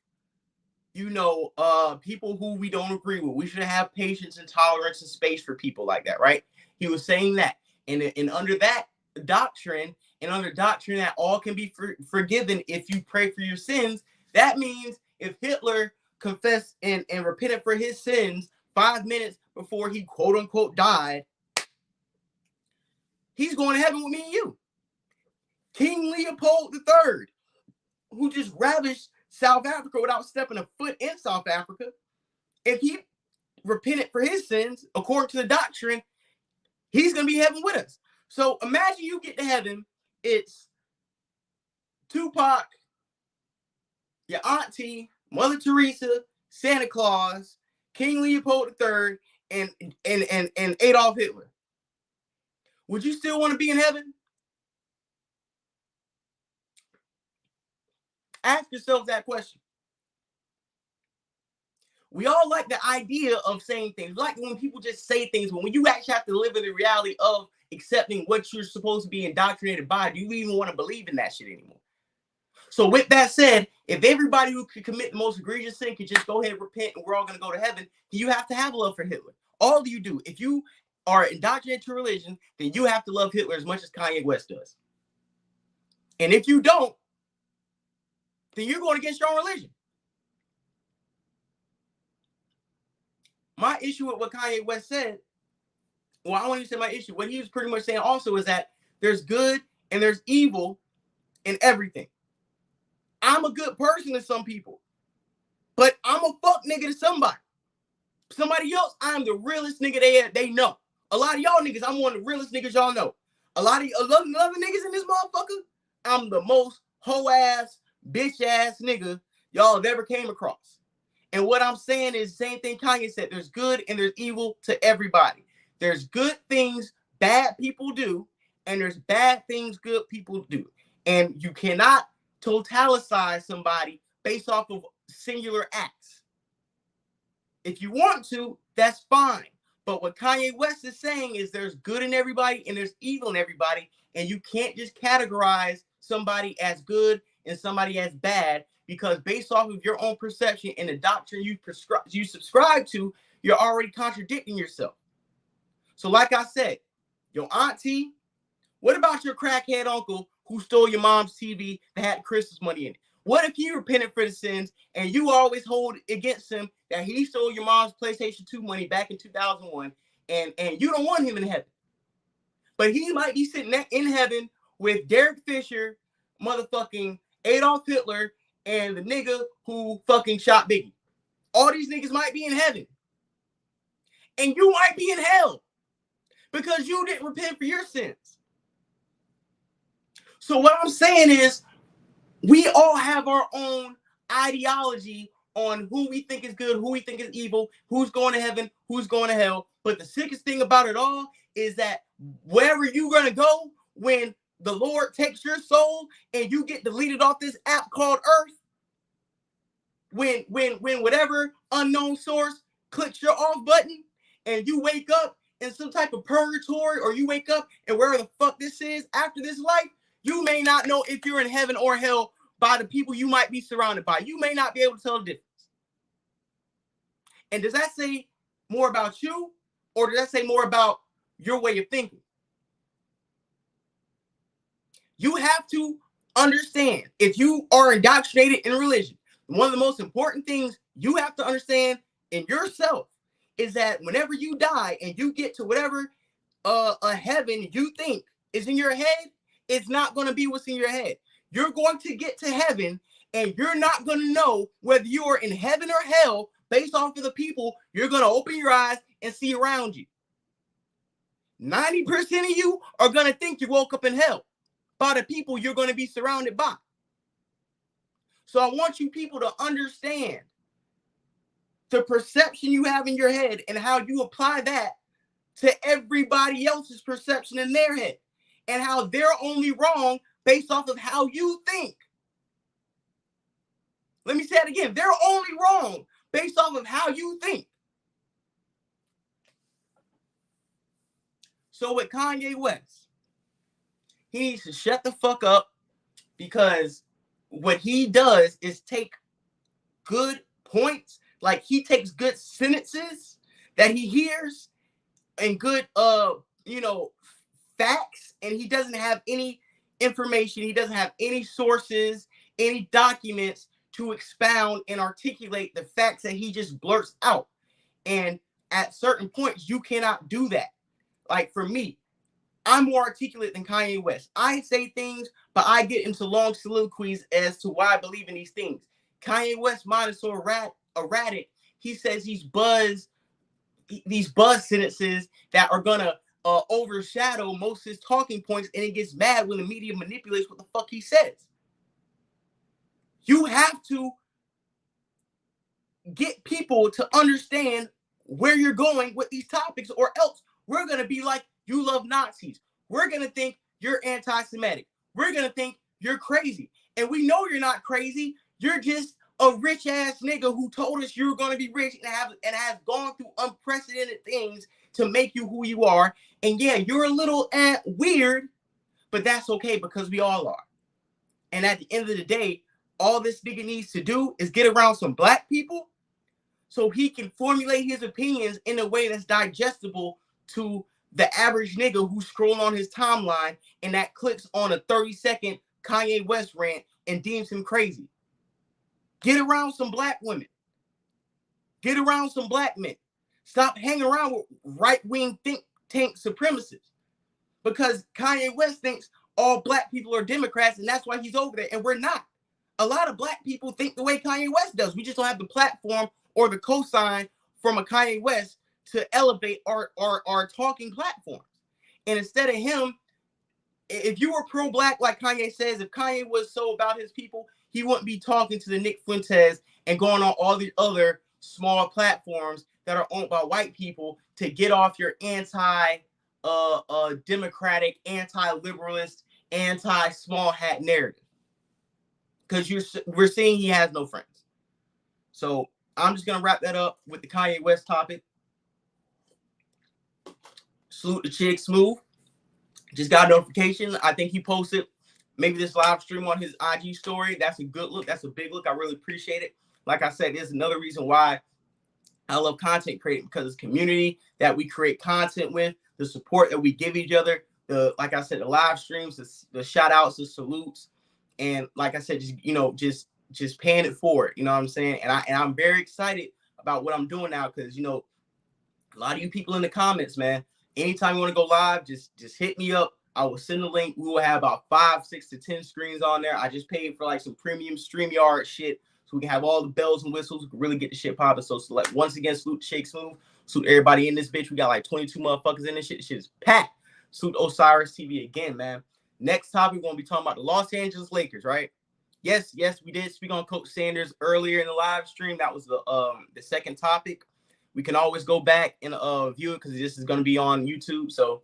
people who we don't agree with. We should have patience and tolerance and space for people like that, right? He was saying that. And under that doctrine, that all can be forgiven if you pray for your sins, that means if Hitler confessed and repented for his sins 5 minutes before he quote unquote died, he's going to heaven with me and you. King Leopold III, who just ravished South Africa without stepping a foot in South Africa, if he repented for his sins, according to the doctrine, he's going to be in heaven with us. So imagine you get to heaven. It's Tupac, your auntie, Mother Teresa, Santa Claus, King Leopold III, and Adolf Hitler. Would you still want to be in heaven? Ask yourself that question. We all like the idea of saying things. Like when people just say things, but when you actually have to live in the reality of accepting what you're supposed to be indoctrinated by, do you even want to believe in that shit anymore? So with that said, if everybody who could commit the most egregious sin could just go ahead and repent and we're all going to go to heaven, then you have to have love for Hitler. All you do. If you are indoctrinated to religion, then you have to love Hitler as much as Kanye West does. And if you don't, then you're going against your own religion. My issue with what Kanye West said, well, I want to say my issue. What he was pretty much saying also is that there's good and there's evil in everything. I'm a good person to some people, but I'm a fuck nigga to somebody. Somebody else, I'm the realest nigga they know. A lot of y'all niggas, I'm one of the realest niggas y'all know. A lot of other niggas in this motherfucker, I'm the most hoe ass, bitch ass nigga y'all have ever came across. And what I'm saying is the same thing Kanye said. There's good and there's evil to everybody. There's good things bad people do, and there's bad things good people do. And you cannot totalicize somebody based off of singular acts. If you want to, that's fine. But what Kanye West is saying is there's good in everybody and there's evil in everybody. And you can't just categorize somebody as good and somebody as bad, because based off of your own perception and the doctrine you subscribe to, you're already contradicting yourself. So like I said, your auntie, what about your crackhead uncle who stole your mom's TV that had Christmas money in it? What if he repented for the sins and you always hold against him that he stole your mom's PlayStation 2 money back in 2001 and you don't want him in heaven? But he might be sitting in heaven with Derek Fisher, motherfucking Adolf Hitler, and the nigga who fucking shot Biggie. All these niggas might be in heaven. And you might be in hell because you didn't repent for your sins. So what I'm saying is, we all have our own ideology on who we think is good, who we think is evil, who's going to heaven, who's going to hell. But the sickest thing about it all is that wherever you're going to go, when the Lord takes your soul and you get deleted off this app called Earth, when whatever unknown source clicks your off button and you wake up in some type of purgatory, or you wake up and wherever the fuck this is after this life, you may not know if you're in heaven or hell by the people you might be surrounded by. You may not be able to tell the difference. And does that say more about you, or does that say more about your way of thinking? You have to understand, if you are indoctrinated in religion, one of the most important things you have to understand in yourself is that whenever you die and you get to whatever a heaven you think is in your head, it's not going to be what's in your head. You're going to get to heaven and you're not going to know whether you are in heaven or hell based off of the people you're going to open your eyes and see around you. 90% of you are going to think you woke up in hell by the people you're going to be surrounded by. So I want you people to understand the perception you have in your head and how you apply that to everybody else's perception in their head, and how they're only wrong based off of how you think. Let me say it again. They're only wrong based off of how you think. So with Kanye West, he needs to shut the fuck up, because what he does is take good points, like he takes good sentences that he hears and good facts, and he doesn't have any information, he doesn't have any sources, any documents to expound and articulate the facts that he just blurts out. And at certain points you cannot do that. Like for me, I'm more articulate than Kanye West. I say things, but I get into long soliloquies as to why I believe in these things. Kanye West's mind is so erratic. He says he's buzzed these buzz sentences that are gonna overshadow most of his talking points, and he gets mad when the media manipulates what the fuck he says. You have to get people to understand where you're going with these topics, or else we're gonna be like, you love Nazis. We're gonna think you're anti-Semitic. We're gonna think you're crazy. And we know you're not crazy. You're just a rich ass nigga who told us you were gonna be rich and has gone through unprecedented things to make you who you are. And yeah, you're a little weird, but that's okay because we all are. And at the end of the day, all this nigga needs to do is get around some black people so he can formulate his opinions in a way that's digestible to the average nigga who's scrolling on his timeline and that clicks on a 30-second Kanye West rant and deems him crazy. Get around some black women. Get around some black men. Stop hanging around with right-wing think tank supremacists, because Kanye West thinks all black people are Democrats, and that's why he's over there, and we're not. A lot of black people think the way Kanye West does. We just don't have the platform or the cosign from a Kanye West to elevate our talking platforms. And instead of him, if you were pro-black, like Kanye says, if Kanye was so about his people, he wouldn't be talking to the Nick Fuentes and going on all these other small platforms that are owned by white people to get off your anti-democratic, anti-liberalist, anti-small hat narrative. Because we're seeing he has no friends. So I'm just going to wrap that up with the Kanye West topic. Salute the chick Smooth. Just got a notification. I think he posted maybe this live stream on his IG story. That's a good look. That's a big look. I really appreciate it. Like I said, there's another reason why I love content creating, because it's community that we create content with, the support that we give each other, like I said, the live streams, the shout outs, the salutes. And like I said, just paying it forward. You know what I'm saying? And I'm very excited about what I'm doing now, because, a lot of you people in the comments, man, anytime you want to go live, just hit me up. I will send the link. We will have about 5, 6 to 10 screens on there. I just paid for like some premium StreamYard shit, so we can have all the bells and whistles. We can really get the shit popping. So select, once again, salute Shake Smooth. Salute everybody in this bitch. We got like 22 motherfuckers in this shit. This shit is packed. Salute Osiris TV again, man. Next topic, we're going to be talking about the Los Angeles Lakers, right? Yes, we did speak on Coach Sanders earlier in the live stream. That was the second topic. We can always go back and view it, because this is going to be on YouTube. So,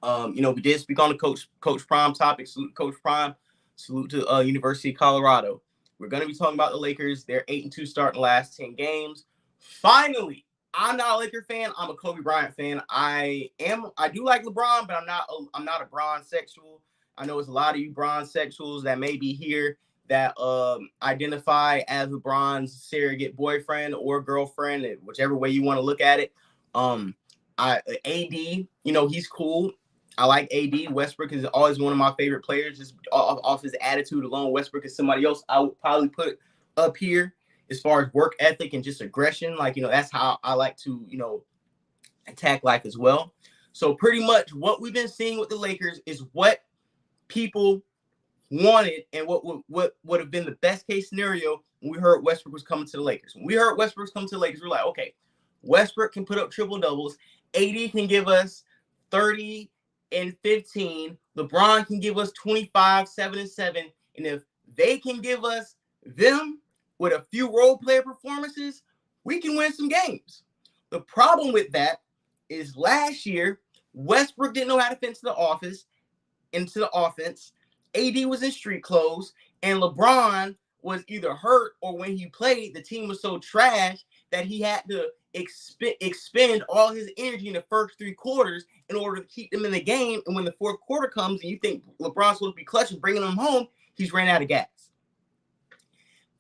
we did speak on the Coach Prime topic. Salute Coach Prime. Salute to University of Colorado. We're going to be talking about the Lakers. They're 8-2 starting the last 10 games. Finally, I'm not a Laker fan. I'm a Kobe Bryant fan. I do like LeBron, but I'm not a Bron sexual. I know it's a lot of you Bron sexuals that may be here that identify as LeBron's surrogate boyfriend or girlfriend, whichever way you want to look at it. AD, he's cool. I like AD. Westbrook is always one of my favorite players, just off his attitude alone. Westbrook is somebody else I would probably put up here as far as work ethic and just aggression. Like, that's how I like to, attack life as well. So pretty much what we've been seeing with the Lakers is what people wanted and what would have been the best case scenario when we heard Westbrook was coming to the Lakers. When we heard Westbrook was coming to the Lakers, we're like, okay, Westbrook can put up triple doubles. AD can give us 30 and 15. LeBron can give us 25, 7 and 7. And if they can give us them with a few role player performances, we can win some games. The problem with that is last year, Westbrook didn't know how to fit into the offense. AD was in street clothes, and LeBron was either hurt, or when he played, the team was so trash that he had to expend all his energy in the first 3 quarters in order to keep them in the game. And when the fourth quarter comes and you think LeBron's supposed to be clutch and bringing them home, he's ran out of gas.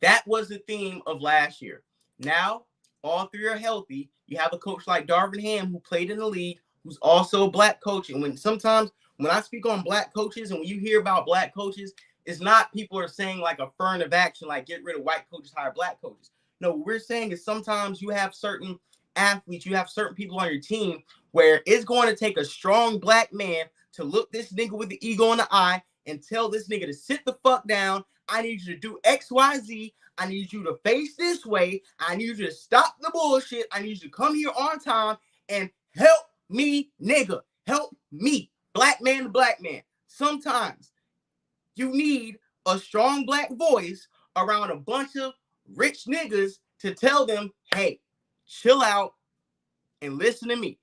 That was the theme of last year. Now, all 3 are healthy. You have a coach like Darvin Ham, who played in the league, who's also a black coach. And when I speak on black coaches, and when you hear about black coaches, it's not people are saying like affirmative action, like get rid of white coaches, hire black coaches. No, what we're saying is sometimes you have certain athletes, you have certain people on your team where it's going to take a strong black man to look this nigga with the ego in the eye and tell this nigga to sit the fuck down. I need you to do XYZ. I need you to face this way. I need you to stop the bullshit. I need you to come here on time and help me, nigga. Help me. Black man to black man. Sometimes you need a strong black voice around a bunch of rich niggas to tell them, hey, chill out and listen to me.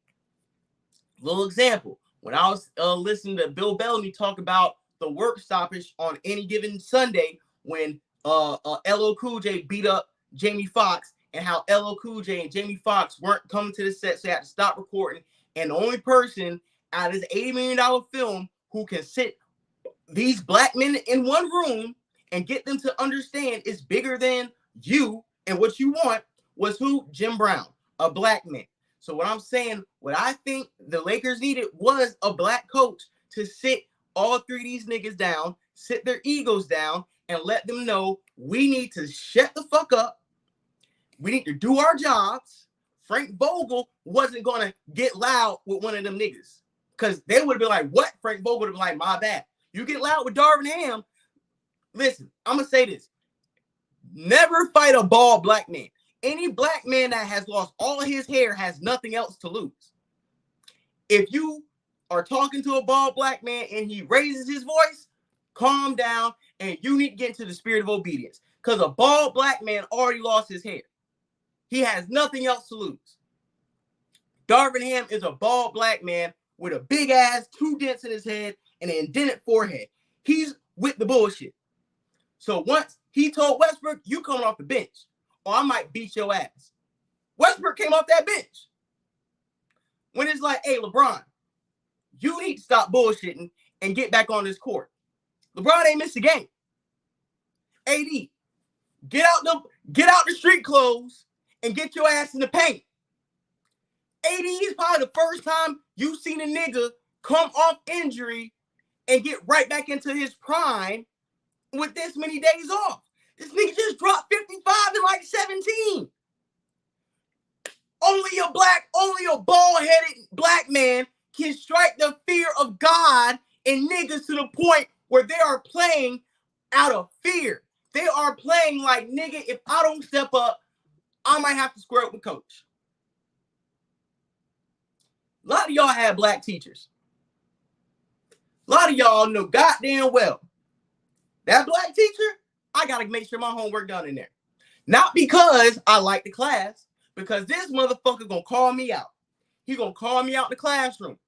Little example. When I was listening to Bill Bellamy talk about the work stoppage on any given Sunday when LL Cool J beat up Jamie Foxx, and how LL Cool J and Jamie Foxx weren't coming to the set, so they had to stop recording. And the only person out of this $80 million film who can sit these black men in one room and get them to understand it's bigger than you and what you want was who? Jim Brown, a black man. So what I'm saying, what I think the Lakers needed was a black coach to sit all three of these niggas down, sit their egos down, and let them know we need to shut the fuck up. We need to do our jobs. Frank Vogel wasn't going to get loud with one of them niggas, because they would have been like, what? Frank Vogel would have been like, my bad. You get loud with Darvin Ham. Listen, I'm going to say this. Never fight a bald black man. Any black man that has lost all his hair has nothing else to lose. If you are talking to a bald black man and he raises his voice, calm down, and you need to get into the spirit of obedience, because a bald black man already lost his hair. He has nothing else to lose. Darvin Ham is a bald black man with a big ass, 2 dents in his head, and an indented forehead. He's with the bullshit. So once he told Westbrook, you coming off the bench, or I might beat your ass. Westbrook came off that bench. When it's like, hey, LeBron, you need to stop bullshitting and get back on this court. LeBron ain't missed a game. AD, get out the street clothes and get your ass in the paint. AD is probably the first time you've seen a nigga come off injury and get right back into his prime with this many days off. This nigga just dropped 55 in like 17. Only a bald-headed black man can strike the fear of God in niggas to the point where they are playing out of fear. They are playing like, nigga, if I don't step up, I might have to square up with coach. A lot of y'all have black teachers. A lot of y'all know goddamn well that black teacher, I got to make sure my homework done in there. Not because I like the class, because this motherfucker going to call me out. He going to call me out in the classroom.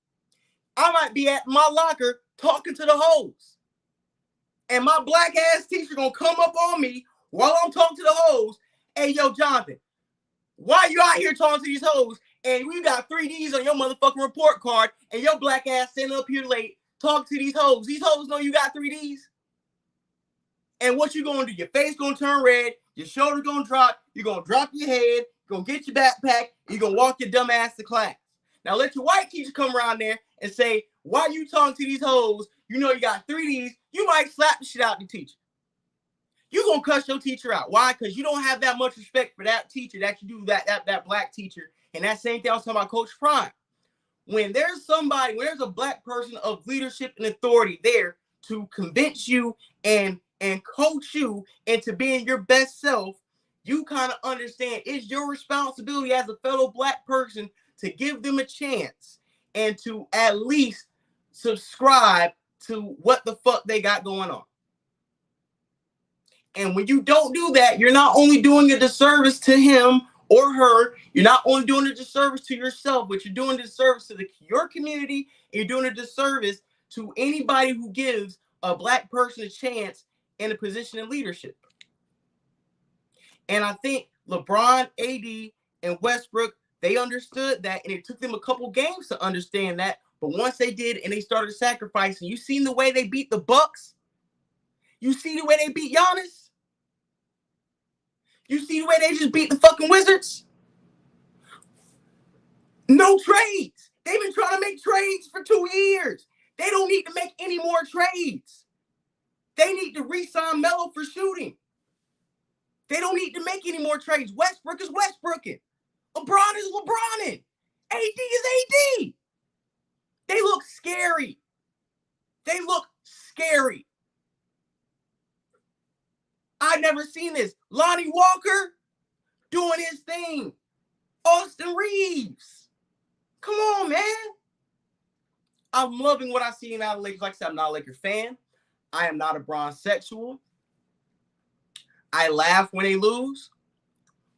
I might be at my locker talking to the hoes. And my black ass teacher going to come up on me while I'm talking to the hoes. Hey, yo, Jonathan, why you out here talking to these hoes and we got 3Ds on your motherfucking report card and your black ass standing up here late talking to these hoes? These hoes know you got 3Ds. And what you gonna do? Your face gonna turn red, your shoulder gonna drop, you're gonna drop your head, you're gonna get your backpack, you're gonna walk your dumb ass to class. Now let your white teacher come around there and say, why you talking to these hoes? You know you got 3Ds, you might slap the shit out the teacher. You gonna cuss your teacher out. Why? Because you don't have that much respect for that teacher that you do that black teacher. And that same thing I was talking about Coach Prime. When there's a black person of leadership and authority there to convince you and coach you into being your best self, you kind of understand it's your responsibility as a fellow black person to give them a chance and to at least subscribe to what the fuck they got going on. And when you don't do that, you're not only doing a disservice to him or her, you're not only doing a disservice to yourself, but you're doing a disservice to your community, and you're doing a disservice to anybody who gives a black person a chance in a position of leadership. And I think LeBron, AD, and Westbrook, they understood that, and it took them a couple games to understand that. But once they did and they started sacrificing, you seen the way they beat the Bucks? You see the way they beat Giannis? You see the way they just beat the fucking Wizards? No trades. They've been trying to make trades for 2 years. They don't need to make any more trades. They need to re-sign Melo for shooting. They don't need to make any more trades. Westbrook is Westbrooking. LeBron is LeBroning. AD is AD. They look scary. They look scary. I never seen this. Lonnie Walker doing his thing. Austin Reeves. Come on, man. I'm loving what I see in out of Lakers. Like I said, I'm not a Laker fan. I am not a bronzexual. I laugh when they lose,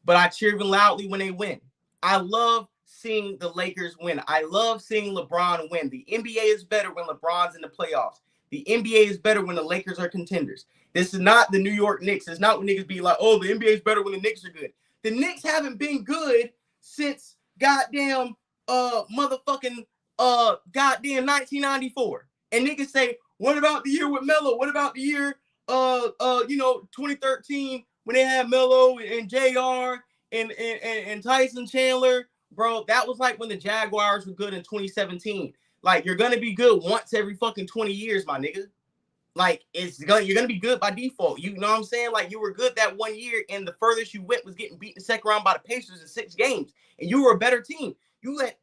but I cheer even loudly when they win. I love seeing the Lakers win. I love seeing LeBron win. The NBA is better when LeBron's in the playoffs. The NBA is better when the Lakers are contenders. This is not the New York Knicks. It's not when niggas be like, oh, the NBA is better when the Knicks are good. The Knicks haven't been good since goddamn goddamn 1994. And niggas say, what about the year with Melo? What about the year 2013 when they had Melo and JR and Tyson Chandler? Bro, that was like when the Jaguars were good in 2017. Like, you're gonna be good once every fucking 20 years, my nigga. Like, you're gonna be good by default. You know what I'm saying? Like, you were good that 1 year, and the furthest you went was getting beat in the second round by the Pacers in 6 games, and you were a better team. You let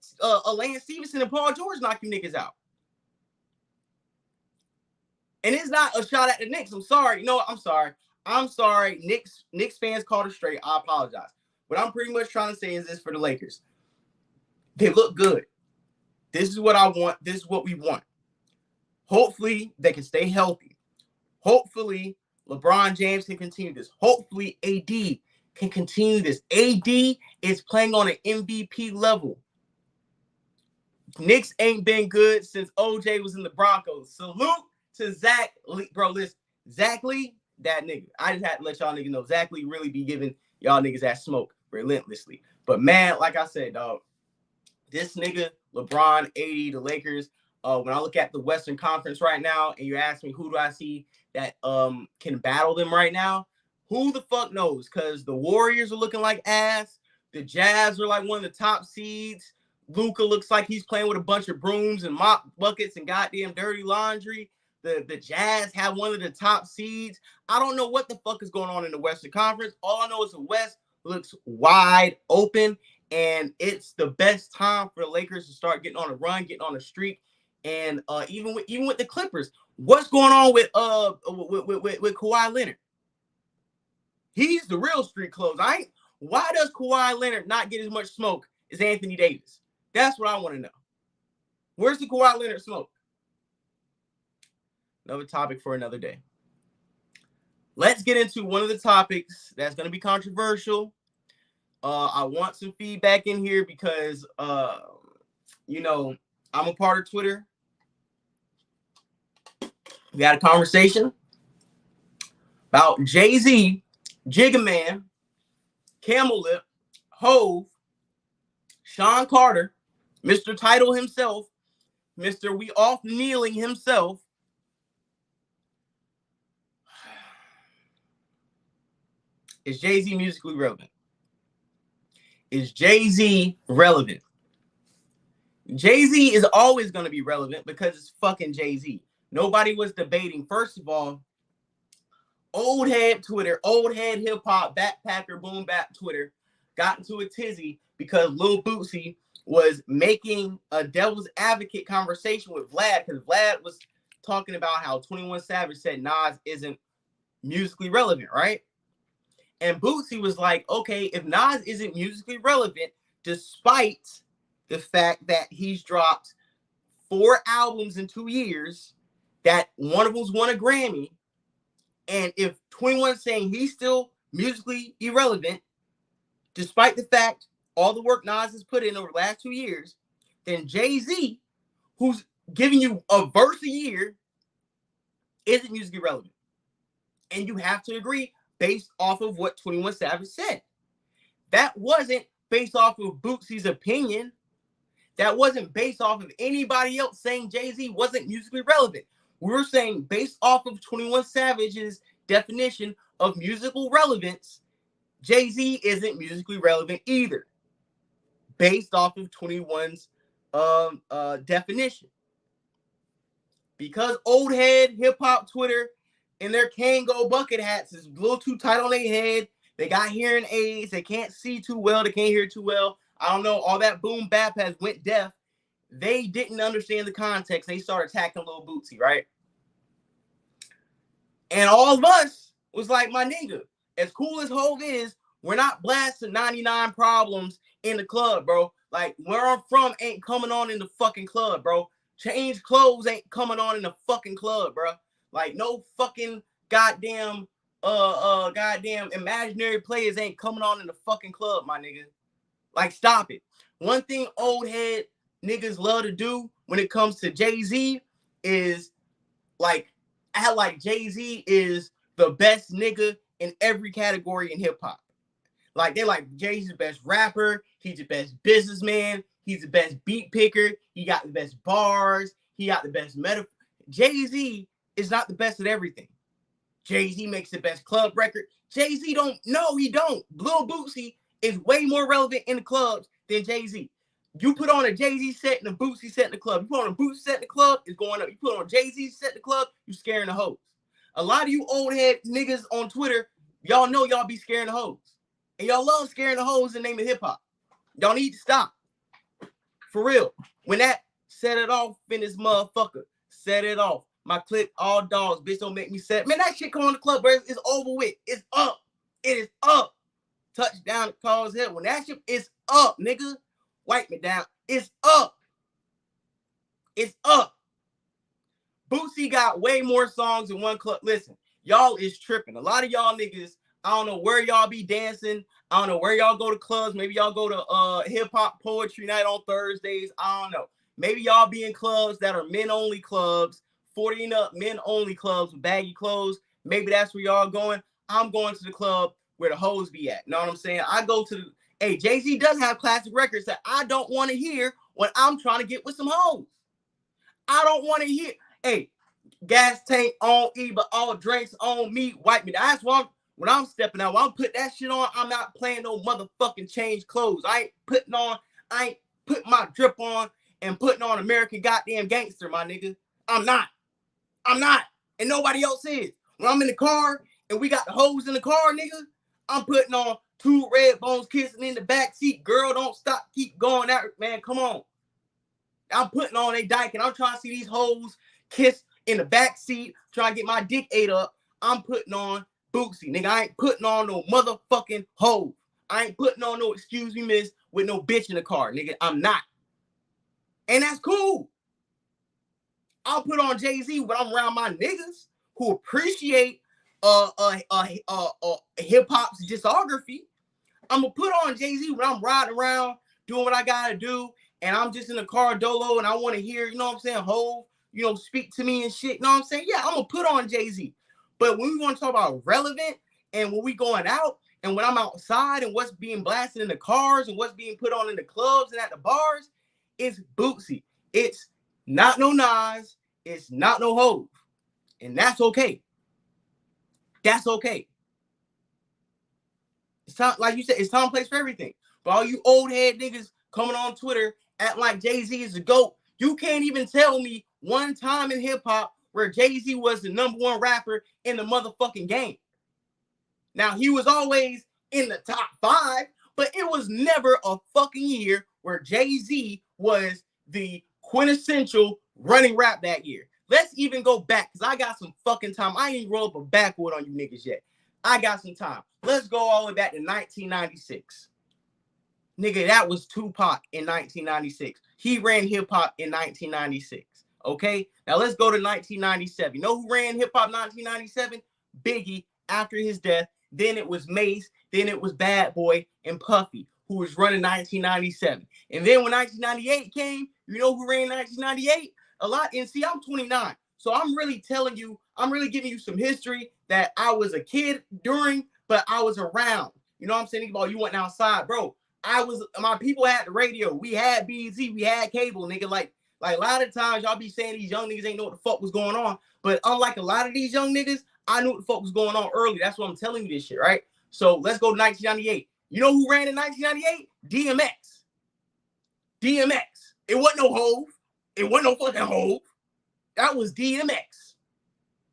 Lance Stevenson and Paul George knock you niggas out. And it's not a shot at the Knicks. I'm sorry. No, I'm sorry. I'm sorry. Knicks fans called it straight. I apologize. What I'm pretty much trying to say is this for the Lakers. They look good. This is what I want. This is what we want. Hopefully, they can stay healthy. Hopefully, LeBron James can continue this. Hopefully, AD can continue this. AD is playing on an MVP level. Knicks ain't been good since OJ was in the Broncos. Salute to Zach Lee. Bro, listen, Zach Lee, that nigga. I just had to let y'all niggas know Zach Lee really be giving y'all niggas that smoke relentlessly. But, man, like I said, dog, this nigga, LeBron, AD, the Lakers, when I look at the Western Conference right now and you ask me who do I see that can battle them right now, who the fuck knows? Because the Warriors are looking like ass. The Jazz are like one of the top seeds. Luka looks like he's playing with a bunch of brooms and mop buckets and goddamn dirty laundry. The Jazz have one of the top seeds. I don't know what the fuck is going on in the Western Conference. All I know is the West looks wide open, and it's the best time for the Lakers to start getting on a run, getting on a streak. And even with the Clippers, what's going on with Kawhi Leonard? He's the real street clothes. Why does Kawhi Leonard not get as much smoke as Anthony Davis? That's what I want to know. Where's the Kawhi Leonard smoke? Another topic for another day. Let's get into one of the topics that's going to be controversial. I want some feedback in here because, I'm a part of Twitter. We had a conversation about Jay-Z, Jigga Man, Camel Lip, Hove, Sean Carter, Mr. Title himself, Mr. We Off Kneeling himself. Is Jay-Z musically relevant? Is Jay-Z relevant? Jay-Z is always going to be relevant because it's fucking Jay-Z. Nobody was debating. First of all, old head Twitter, old head hip-hop, backpacker, boom bap Twitter got into a tizzy because Lil Bootsy was making a devil's advocate conversation with Vlad because Vlad was talking about how 21 Savage said Nas isn't musically relevant, right? And Bootsy was like, okay, if Nas isn't musically relevant, despite the fact that he's dropped 4 albums in 2 years, that one of them's won a Grammy, and if 21's saying he's still musically irrelevant, despite the fact all the work Nas has put in over the last 2 years, then Jay-Z, who's giving you a verse a year, isn't musically relevant. And you have to agree based off of what 21 Savage said. That wasn't based off of Bootsy's opinion. That wasn't based off of anybody else saying Jay-Z wasn't musically relevant. We're saying based off of 21 Savage's definition of musical relevance, Jay-Z isn't musically relevant either. Based off of 21's definition. Because old head hip-hop Twitter and their Kango bucket hats is a little too tight on their head. They got hearing aids. They can't see too well. They can't hear too well. I don't know. All that boom bap has went deaf. They didn't understand the context. They started attacking Lil Bootsy, right? And all of us was like, my nigga, as cool as Hov is, we're not blasting 99 Problems in the club, bro. Like, where I'm from ain't coming on in the fucking club, bro. Change Clothes ain't coming on in the fucking club, bro. Like, no fucking goddamn Imaginary Players ain't coming on in the fucking club, my nigga. Like, stop it. One thing old head niggas love to do when it comes to Jay-Z is like, act like Jay-Z is the best nigga in every category in hip-hop. Like, they're like, Jay-Z's the best rapper, he's the best businessman, he's the best beat picker, he got the best bars, he got the best metaphor. Jay-Z is not the best at everything. Jay-Z makes the best club record. Jay-Z don't. No, he don't. Lil Boosie is way more relevant in the clubs than Jay-Z. You put on a Jay-Z set and a Boosie set in the club. You put on a Boosie set in the club, it's going up. You put on a Jay-Z set in the club, you scaring the hoes. A lot of you old head niggas on Twitter, y'all know y'all be scaring the hoes. And y'all love scaring the hoes in the name of hip-hop. Y'all need to stop. For real. When that set it off in this motherfucker, set it off. My clip, all dogs, bitch, don't make me set. Man, that shit come on the club, bro. It's over with. It's up. It is up. Touchdown calls hit. When that shit is up, nigga. Wipe me down. It's up. It's up. Boosie got way more songs in one club. Listen, y'all is tripping. A lot of y'all niggas, I don't know where y'all be dancing. I don't know where y'all go to clubs. Maybe y'all go to hip-hop poetry night on Thursdays. I don't know. Maybe y'all be in clubs that are men-only clubs, 40 and up men-only clubs with baggy clothes. Maybe that's where y'all going. I'm going to the club where the hoes be at. Know what I'm saying? I go to the... Hey, Jay-Z does have classic records that I don't want to hear when I'm trying to get with some hoes. I don't want to hear... Hey, gas tank on E, but all drinks on me. Wipe me. That's why when I'm stepping out, when I'm putting that shit on, I'm not playing no motherfucking change clothes. I ain't putting my drip on and putting on American goddamn Gangster, my nigga. I'm not. And nobody else is. When I'm in the car and we got the hoes in the car, nigga, I'm putting on Two Red Bones kissing in the back seat. Girl, don't stop. Keep going out. Man, come on. I'm putting on a dyke and I'm trying to see these hoes kiss in the back seat, trying to get my dick ate up. I'm putting on Boosie, nigga. I ain't putting on no motherfucking hoe. I ain't putting on no excuse me, miss, with no bitch in the car, nigga. I'm not. And that's cool. I'll put on Jay-Z when I'm around my niggas who appreciate hip-hop's discography. I'm going to put on Jay-Z when I'm riding around doing what I got to do, and I'm just in the car dolo, and I want to hear, you know what I'm saying, Hov, you know, speak to me and shit, you know what I'm saying? Yeah, I'm going to put on Jay-Z. But when we want to talk about relevant, and when we going out, and when I'm outside, and what's being blasted in the cars, and what's being put on in the clubs and at the bars, it's Bootsy. It's not no Nas. It's not no Hov. And that's okay. That's okay. It's time, like you said, it's time and place for everything. But all you old head niggas coming on Twitter acting like Jay-Z is the GOAT, you can't even tell me one time in hip-hop where Jay-Z was the #1 rapper in the motherfucking game. Now, he was always in the top 5, but it was never a fucking year where Jay-Z was the quintessential running rap that year. Let's even go back, because I got some fucking time. I ain't roll up a backwood on you niggas yet. I got some time. Let's go all the way back to 1996. Nigga, that was Tupac in 1996. He ran hip-hop in 1996. Okay? Now let's go to 1997. You know who ran hip-hop in 1997? Biggie, after his death. Then it was Mace. Then it was Bad Boy and Puffy, who was running 1997. And then when 1998 came, you know who ran 1998? A lot. And see, I'm 29. So I'm really telling you, I'm really giving you some history that I was a kid during, but I was around. You know what I'm saying? About you went outside, bro. My people had the radio. We had BZ. We had cable, nigga. Like a lot of times y'all be saying these young niggas ain't know what the fuck was going on. But unlike a lot of these young niggas, I knew what the fuck was going on early. That's why I'm telling you this shit, right? So let's go to 1998. You know who ran in 1998? DMX. DMX. It wasn't no Hov. It wasn't no fucking Hov. That was DMX.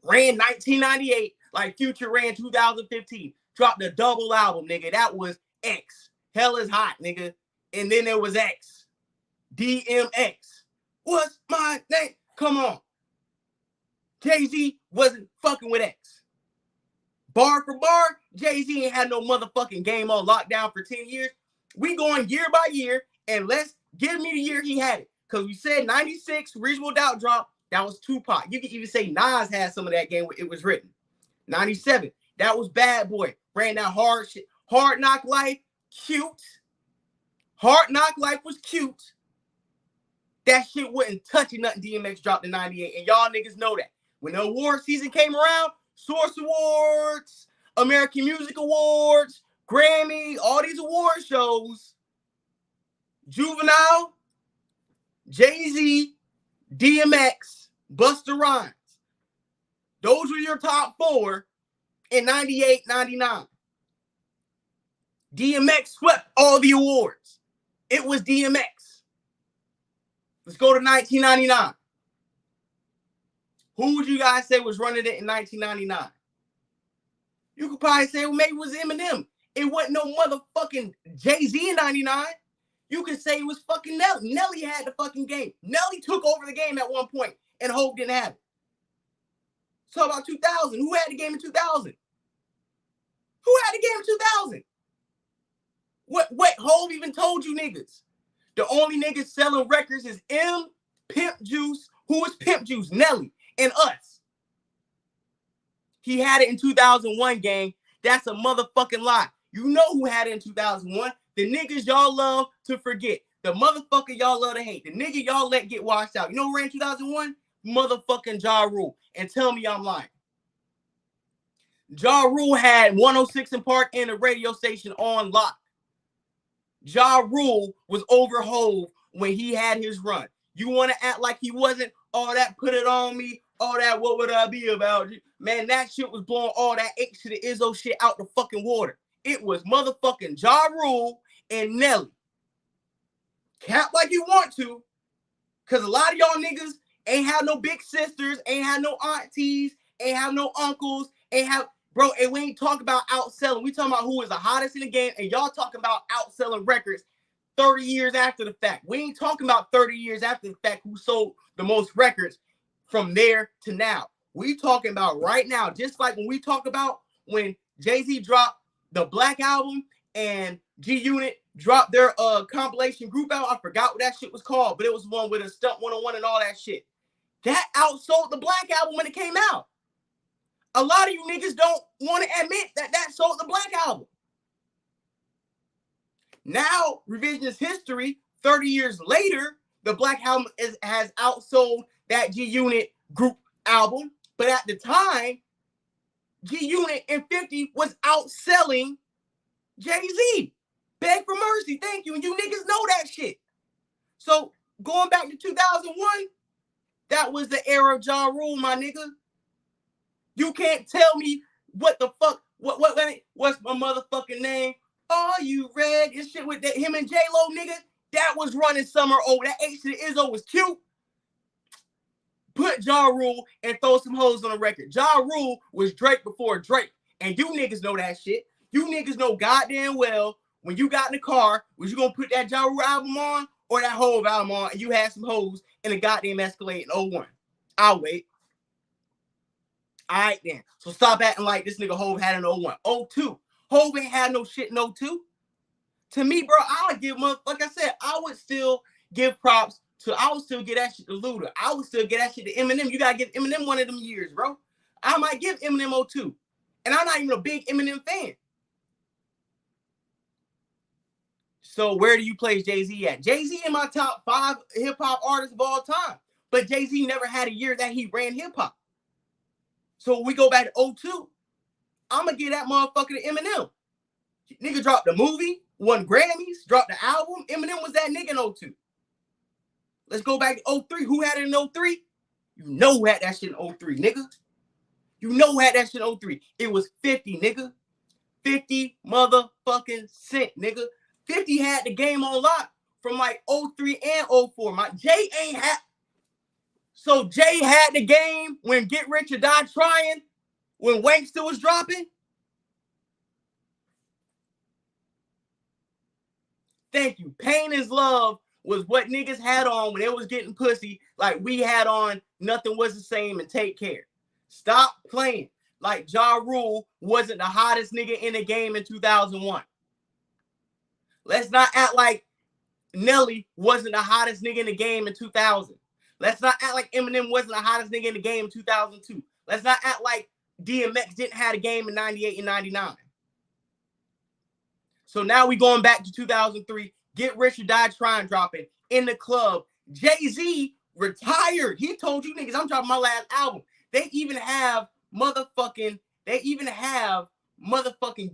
Ran 1998 like Future ran 2015. Dropped a double album, nigga. That was X. Hell is hot, nigga. And then there was X. DMX. What's my name? Come on. Jay-Z wasn't fucking with X. bar for bar, Jay-Z ain't had no motherfucking game on lockdown for 10 years. We going year by year, and let's give me the year he had it. Because we said 96, Reasonable Doubt drop, that was Tupac. You can even say Nas had some of that game where it was written. 97, that was Bad Boy. Ran that hard shit. Hard Knock Life, cute. Hard Knock Life was cute. That shit wasn't touching nothing DMX dropped in 98. And y'all niggas know that. When the award season came around, Source Awards, American Music Awards, Grammy, all these award shows, Juvenile, Jay-Z, DMX, Busta Rhymes. Those were your top four in 98, 99. DMX swept all the awards. It was DMX. Let's go to 1999. Who would you guys say was running it in 1999? You could probably say, well, maybe it was Eminem. It wasn't no motherfucking Jay-Z in 99. You could say it was fucking Nelly. Nelly had the fucking game. Nelly took over the game at one point, and Hov didn't have it. So about 2000. Who had the game in 2000? Who had the game in 2000? What Hov even told you niggas? The only niggas selling records is Pimp Juice. Who is Pimp Juice? Nelly and us. He had it in 2001, gang. That's a motherfucking lie. You know who had it in 2001? The niggas y'all love to forget. The motherfucker y'all love to hate. The nigga y'all let get washed out. You know who ran in 2001? Motherfucking Ja Rule. And tell me I'm lying. Ja Rule had 106 in Park and a radio station on lock. Ja Rule was over Hov when he had his run. You want to act like he wasn't? All that put it on me. All that what would I be about? Man, that shit was blowing all that H to the Izzo shit out the fucking water. It was motherfucking Ja Rule and Nelly. Cap like you want to, because a lot of y'all niggas ain't have no big sisters, ain't have no aunties, ain't have no uncles, ain't have... Bro, and we ain't talking about outselling. We talking about who is the hottest in the game, and y'all talking about outselling records 30 years after the fact. We ain't talking about 30 years after the fact who sold the most records from there to now. We talking about right now, just like when we talk about when Jay-Z dropped the Black Album and G-Unit dropped their compilation group album. I forgot what that shit was called, but it was one with a Stunt 101 and all that shit. That outsold the Black Album when it came out. A lot of you niggas don't want to admit that that sold the Black Album. Now, revisionist history, 30 years later, the Black Album has outsold that G-Unit group album. But at the time, G-Unit and 50 was outselling Jay-Z. Beg for mercy, thank you. And you niggas know that shit. So, going back to 2001, that was the era of Ja Rule, my nigga. You can't tell me what the fuck, what's my motherfucking name? Are you red? And shit with that, him and J-Lo, nigga. That was running summer. Oh, that H to the Izzo was cute. Put Ja Rule and throw some hoes on the record. Ja Rule was Drake before Drake. And you niggas know that shit. You niggas know goddamn well when you got in the car, was you gonna put that Ja Rule album on or that Hov album on and you had some hoes in a goddamn Escalade in 01? I'll wait. All right, then. So stop acting like this nigga Hov had an 01. 02. Hov ain't had no shit in 02. To me, bro, I would give, like I said, I would still give props to, I would still give that shit to Luda. I would still give that shit to Eminem. You got to give Eminem one of them years, bro. I might give Eminem 02. And I'm not even a big Eminem fan. So where do you place Jay-Z at? Jay-Z in my top 5 hip-hop artists of all time. But Jay-Z never had a year that he ran hip-hop. So when we go back to 02, I'm going to give that motherfucker to Eminem. Nigga dropped the movie, won Grammys, dropped the album. Eminem was that nigga in 02. Let's go back to 03. Who had it in 03? You know who had that shit in 03, nigga. You know who had that shit in 03. It was 50, nigga. 50 motherfucking cent, nigga. 50 had the game on lock from like 03 and 04. My Jay ain't had. So Jay had the game when Get Rich or Die Trying, when Wank still was dropping. Thank you. Pain is Love was what niggas had on when it was getting pussy, like we had on Nothing Was the Same and Take Care. Stop playing. like Ja Rule wasn't the hottest nigga in the game in 2001. Let's not act like Nelly wasn't the hottest nigga in the game in 2000. Let's not act like Eminem wasn't the hottest nigga in the game in 2002. Let's not act like DMX didn't have a game in 98 and 99. So now we going back to 2003. Get Rich or Die Trying dropping in the club. Jay-Z retired. He told you niggas, I'm dropping my last album. They even have motherfucking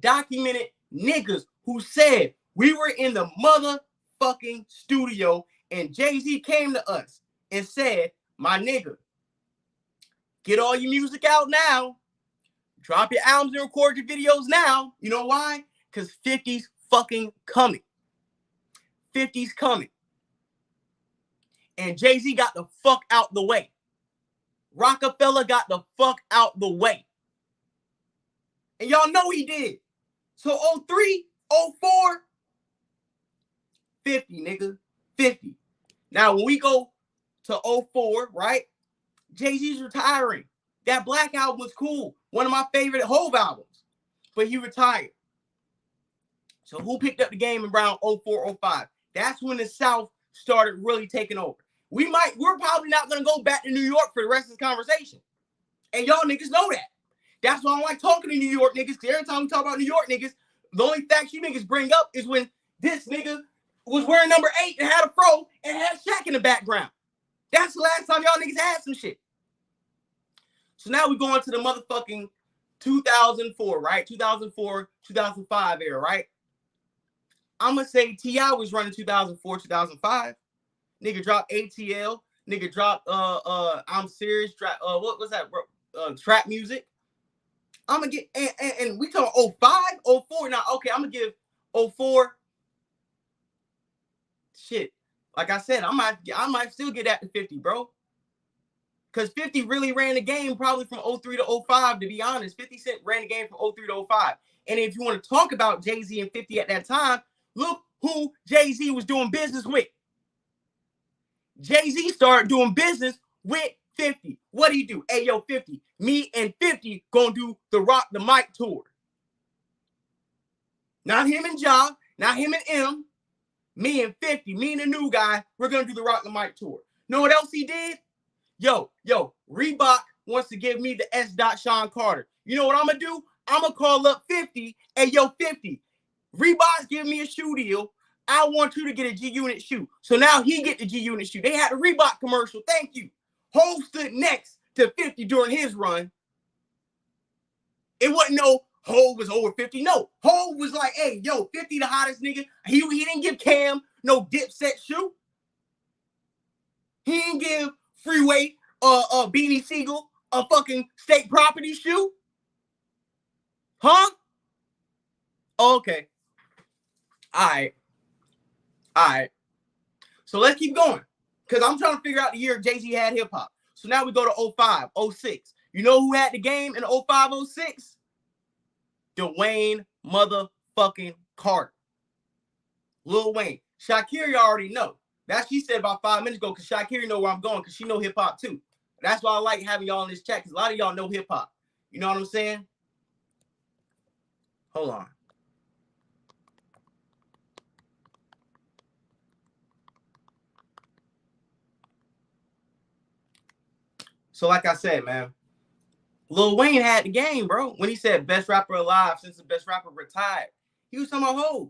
documented niggas who said we were in the motherfucking studio and Jay-Z came to us and said, my nigga, get all your music out now. Drop your albums and record your videos now. You know why? Because 50's fucking coming. 50's coming. And Jay-Z got the fuck out the way. Rockefeller got the fuck out the way. And y'all know he did. So 03, 04, 50, nigga. 50. Now, when we go to 04, right? Jay-Z's retiring. That Black album was cool. One of my favorite Hove albums. But he retired. So who picked up the game around 04, 05? That's when the South started really taking over. We're probably not going to go back to New York for the rest of this conversation. And y'all niggas know that. That's why I don't like talking to New York niggas. Because every time we talk about New York niggas, the only facts you niggas bring up is when this nigga was wearing number 8 and had a fro and had Shaq in the background. That's the last time y'all niggas had some shit. So now we going to the motherfucking 2004, right? 2004, 2005 era, right? I'm going to say T.I. was running 2004, 2005. Nigga dropped ATL. Nigga dropped I'm Serious. What was that, bro? Trap music. I'm going to get, and we talking 05, 04. Now, okay, I'm going to give 04. Shit. Like I said, I might still get that to 50, bro. Because 50 really ran the game probably from 03 to 05, to be honest. 50 Cent ran the game from 03 to 05. And if you want to talk about Jay-Z and 50 at that time, look who Jay-Z was doing business with. Jay-Z started doing business with 50. What do you do? Hey, yo, 50. Me and 50 gonna do the Rock the Mic tour. Not him and Ja, not him and M. Me and 50, me and the new guy, we're gonna do the Rock the Mic tour. Know what else he did? Yo, Reebok wants to give me the S. Sean Carter. You know what I'm gonna do? I'm gonna call up 50. Hey, yo, 50. Reebok's giving me a shoe deal. I want you to get a G-Unit shoe. So now he get the G-Unit shoe. They had a Reebok commercial. Thank you. Hov stood next to 50 during his run. It wasn't no Hov was over 50. No, Hov was like, hey, yo, 50 the hottest nigga. He didn't give Cam no Dipset shoe. He didn't give Freeway Beanie Siegel a fucking state property shoe. Huh? Okay. All right. So let's keep going. Because I'm trying to figure out the year Jay-Z had hip-hop. So now we go to 05, 06. You know who had the game in 05, 06? Dwayne motherfucking Carter. Lil Wayne. Shakira, you already know. That she said about 5 minutes ago, because Shakira know where I'm going, because she know hip-hop too. That's why I like having y'all in this chat, because a lot of y'all know hip-hop. You know what I'm saying? Hold on. So like I said, man, Lil Wayne had the game, bro. When he said best rapper alive since the best rapper retired, he was talking about Hov.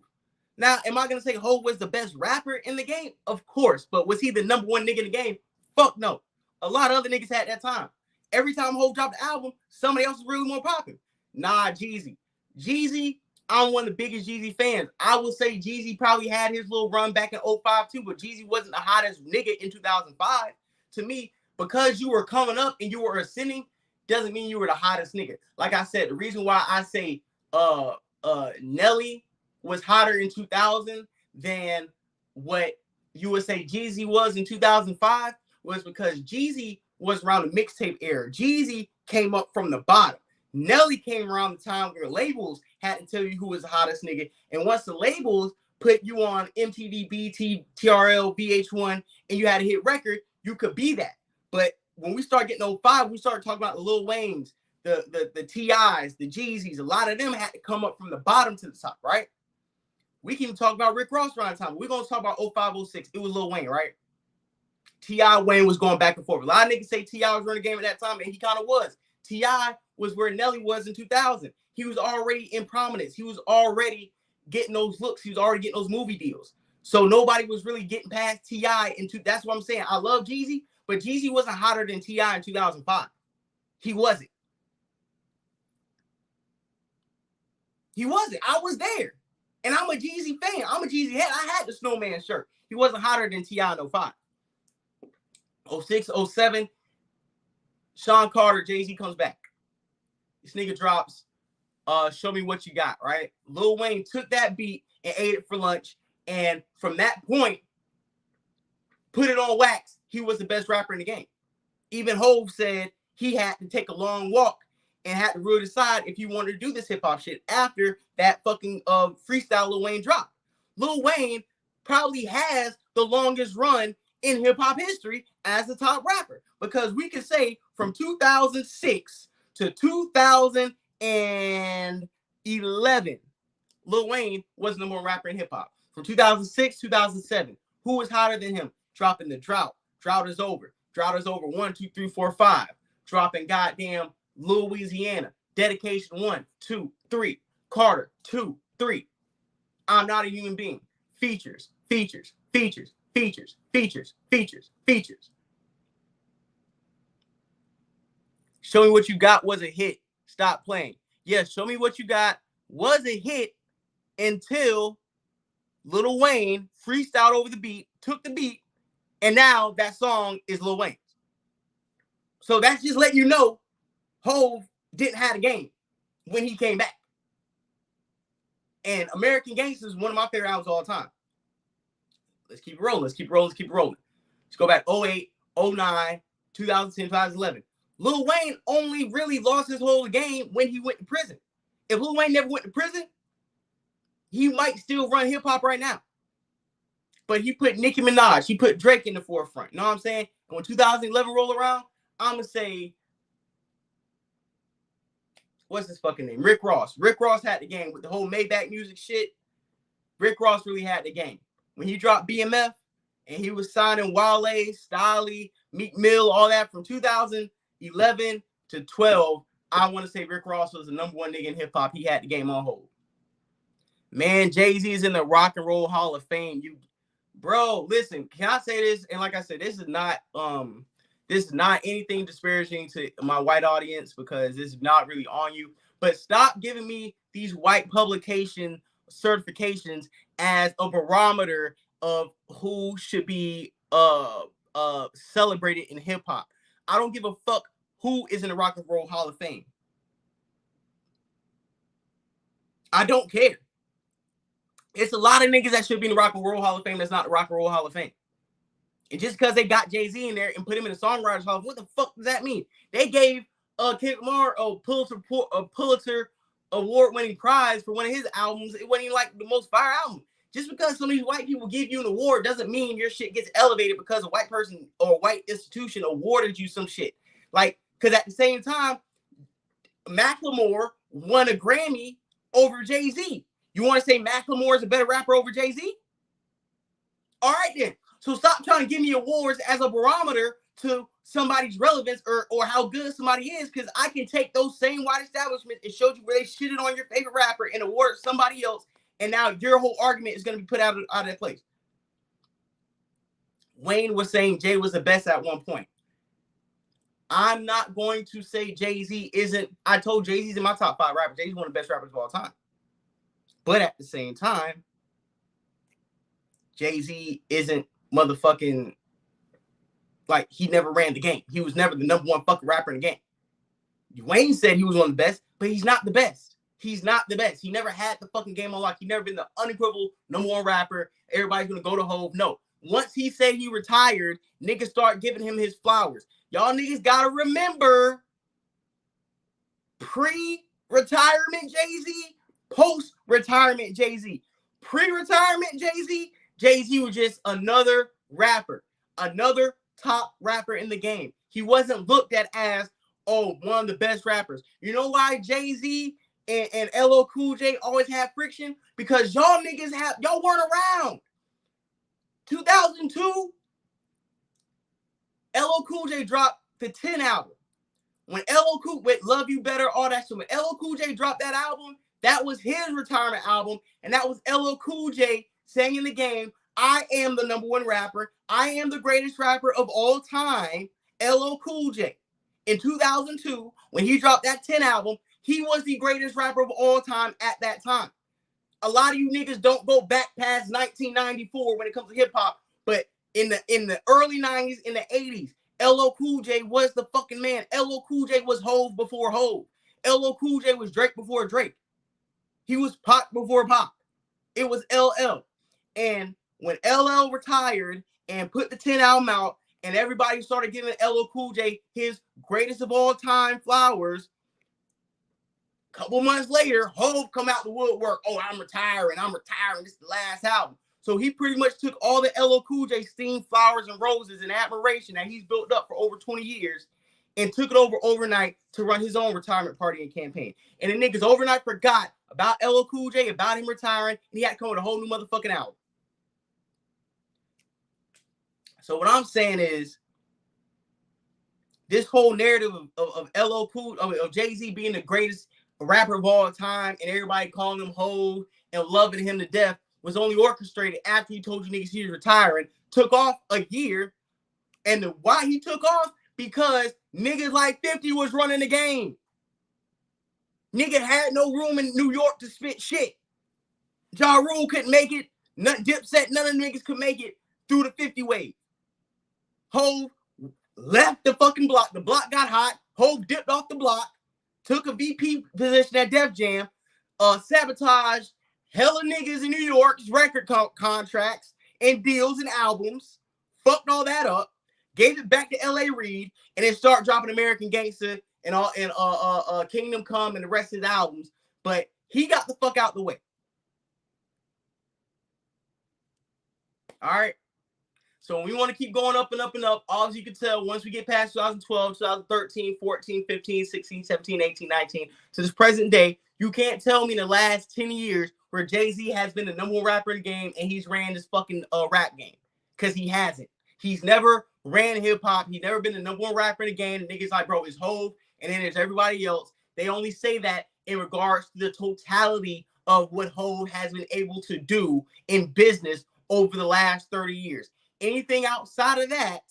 Now, am I going to say Hov was the best rapper in the game? Of course. But was he the number one nigga in the game? Fuck no. A lot of other niggas had that time. Every time Hov dropped the album, somebody else was really more popular. Nah, Jeezy. Jeezy, I'm one of the biggest Jeezy fans. I will say Jeezy probably had his little run back in 05 too, but Jeezy wasn't the hottest nigga in 2005. To me, because you were coming up and you were ascending, doesn't mean you were the hottest nigga. Like I said, the reason why I say Nelly was hotter in 2000 than what you would say Jeezy was in 2005 was because Jeezy was around the mixtape era. Jeezy came up from the bottom. Nelly came around the time where labels had to tell you who was the hottest nigga. And once the labels put you on MTV, BT, TRL, VH1, and you had a hit record, you could be that. But when we start getting 05, we start talking about the Lil Waynes, the TIs, the Jeezys, a lot of them had to come up from the bottom to the top, right? We can even talk about Rick Ross around the time. We're going to talk about 05, 06. It was Lil Wayne, right? T.I. Wayne was going back and forth. A lot of niggas say T.I. was running the game at that time, and he kind of was. T.I. was where Nelly was in 2000. He was already in prominence. He was already getting those looks. He was already getting those movie deals. So nobody was really getting past T.I. That's what I'm saying. I love Jeezy, but Jeezy wasn't hotter than T.I. in 2005. He wasn't. He wasn't. I was there. And I'm a Jeezy fan. I'm a Jeezy head. I had the Snowman shirt. He wasn't hotter than T.I. in 05. 06, 07, Sean Carter, Jay-Z comes back. This nigga drops Show Me What You Got, right? Lil Wayne took that beat and ate it for lunch. And from that point, put it on wax. He was the best rapper in the game. Even Hov said he had to take a long walk and had to really decide if he wanted to do this hip-hop shit after that fucking freestyle Lil Wayne dropped. Lil Wayne probably has the longest run in hip-hop history as a top rapper, because we can say from 2006 to 2011, Lil Wayne was the number one rapper in hip-hop. From 2006, 2007, who was hotter than him? Dropping The Drought. Drought is over. Drought is over. 1, 2, 3, 4, 5. Dropping goddamn Louisiana. Dedication 1, 2, 3. Carter 2, 3. I'm Not a Human Being. Features. Show Me What You Got was a hit. Stop playing. Yes, Show Me What You Got was a hit until Lil Wayne freestyled over the beat, took the beat, and now that song is Lil Wayne's. So that's just letting you know Hov didn't have a game when he came back. And American Gangster is one of my favorite albums of all time. Let's keep it rolling. Let's go back 08, 09, 2010, 2011. Lil Wayne only really lost his whole game when he went to prison. If Lil Wayne never went to prison, he might still run hip-hop right now. But he put Nicki Minaj, he put Drake in the forefront. You know what I'm saying? And when 2011 roll around, I'm going to say, what's his fucking name? Rick Ross. Rick Ross had the game with the whole Maybach music shit. Rick Ross really had the game. When he dropped BMF and he was signing Wale, Styley, Meek Mill, all that from 2011 to 12, I want to say Rick Ross was the number one nigga in hip-hop. He had the game on hold. Man, Jay-Z is in the Rock and Roll Hall of Fame. Bro, listen, can I say this? And like I said, this is not anything disparaging to my white audience, because this is not really on you. But stop giving me these white publication certifications as a barometer of who should be celebrated in hip-hop. I don't give a fuck who is in the Rock and Roll Hall of Fame. I don't care. It's a lot of niggas that should be in the Rock and Roll Hall of Fame that's not the Rock and Roll Hall of Fame. And just because they got Jay-Z in there and put him in the Songwriters Hall, what the fuck does that mean? They gave Kendrick Lamar a Pulitzer award-winning prize for one of his albums. It wasn't even like the most fire album. Just because some of these white people give you an award doesn't mean your shit gets elevated because a white person or a white institution awarded you some shit. Like, because at the same time, Macklemore won a Grammy over Jay-Z. You want to say Macklemore is a better rapper over Jay-Z? All right, then. So stop trying to give me awards as a barometer to somebody's relevance or how good somebody is, because I can take those same white establishments and show you where they shitted on your favorite rapper and award somebody else, and now your whole argument is going to be put out of that place. Wayne was saying Jay was the best at one point. I'm not going to say Jay-Z isn't. I told Jay-Z's in my top 5 rappers. Jay-Z's one of the best rappers of all time. But at the same time, Jay-Z isn't motherfucking, like, he never ran the game. He was never the number one fucking rapper in the game. Wayne said he was one of the best, but he's not the best. He's not the best. He never had the fucking game on lock. He never been the unequivocal number one rapper. Everybody's going to go to Hov. No. Once he said he retired, niggas start giving him his flowers. Y'all niggas got to remember, pre-retirement Jay-Z, post-retirement Jay-Z. Pre-retirement Jay-Z, Jay-Z was just another rapper, another top rapper in the game. He wasn't looked at as Oh, one of the best rappers. You know why Jay-Z and LL Cool J always have friction? Because y'all weren't around. 2002, LL Cool J dropped the 10 album. When LL Cool with Love You Better, all that shit, when LL Cool J dropped that album, that was his retirement album, and that was LL Cool J saying in the game, I am the number one rapper. I am the greatest rapper of all time, LL Cool J. In 2002, when he dropped that 10 album, he was the greatest rapper of all time at that time. A lot of you niggas don't go back past 1994 when it comes to hip hop, but in the early 90s, in the 80s, LL Cool J was the fucking man. LL Cool J was Hove before Hove. LL Cool J was Drake before Drake. He was Pac before Pac. It was LL. And when LL retired and put the 10 album out, and everybody started giving LL Cool J his greatest of all time flowers, a couple months later, Hove come out the woodwork. Oh, I'm retiring. This is the last album. So he pretty much took all the LL Cool J steam, flowers, and roses and admiration that he's built up for over 20 years and took it over overnight to run his own retirement party and campaign. And the niggas overnight forgot about LL Cool J, about him retiring, and he had to come with a whole new motherfucking album. So what I'm saying is, this whole narrative of LL Cool, of Jay-Z being the greatest rapper of all time and everybody calling him Hove and loving him to death was only orchestrated after he told you niggas he was retiring, took off a year, and why he took off? Because niggas like 50 was running the game. Nigga had no room in New York to spit shit. Ja Rule couldn't make it. Dipset, none of the niggas could make it through the 50 wave. Hove left the fucking block. The block got hot. Hove dipped off the block, took a VP position at Def Jam, sabotaged hella niggas in New York's record contracts and deals and albums, fucked all that up, gave it back to L.A. Reid, and then start dropping American Gangster and Kingdom Come and the rest of his albums. But he got the fuck out the way. All right. So we want to keep going up and up and up. All as you can tell, once we get past 2012, 2013, 14, 15, 16, 17, 18, 19, to this present day, you can't tell me in the last 10 years where Jay-Z has been the number one rapper in the game and he's ran this fucking rap game. Because he hasn't. He's never ran hip-hop. He's never been the number one rapper in the game. And niggas like, bro, it's Hove, and then there's everybody else. They only say that in regards to the totality of what Hove has been able to do in business over the last 30 years. Anything outside of that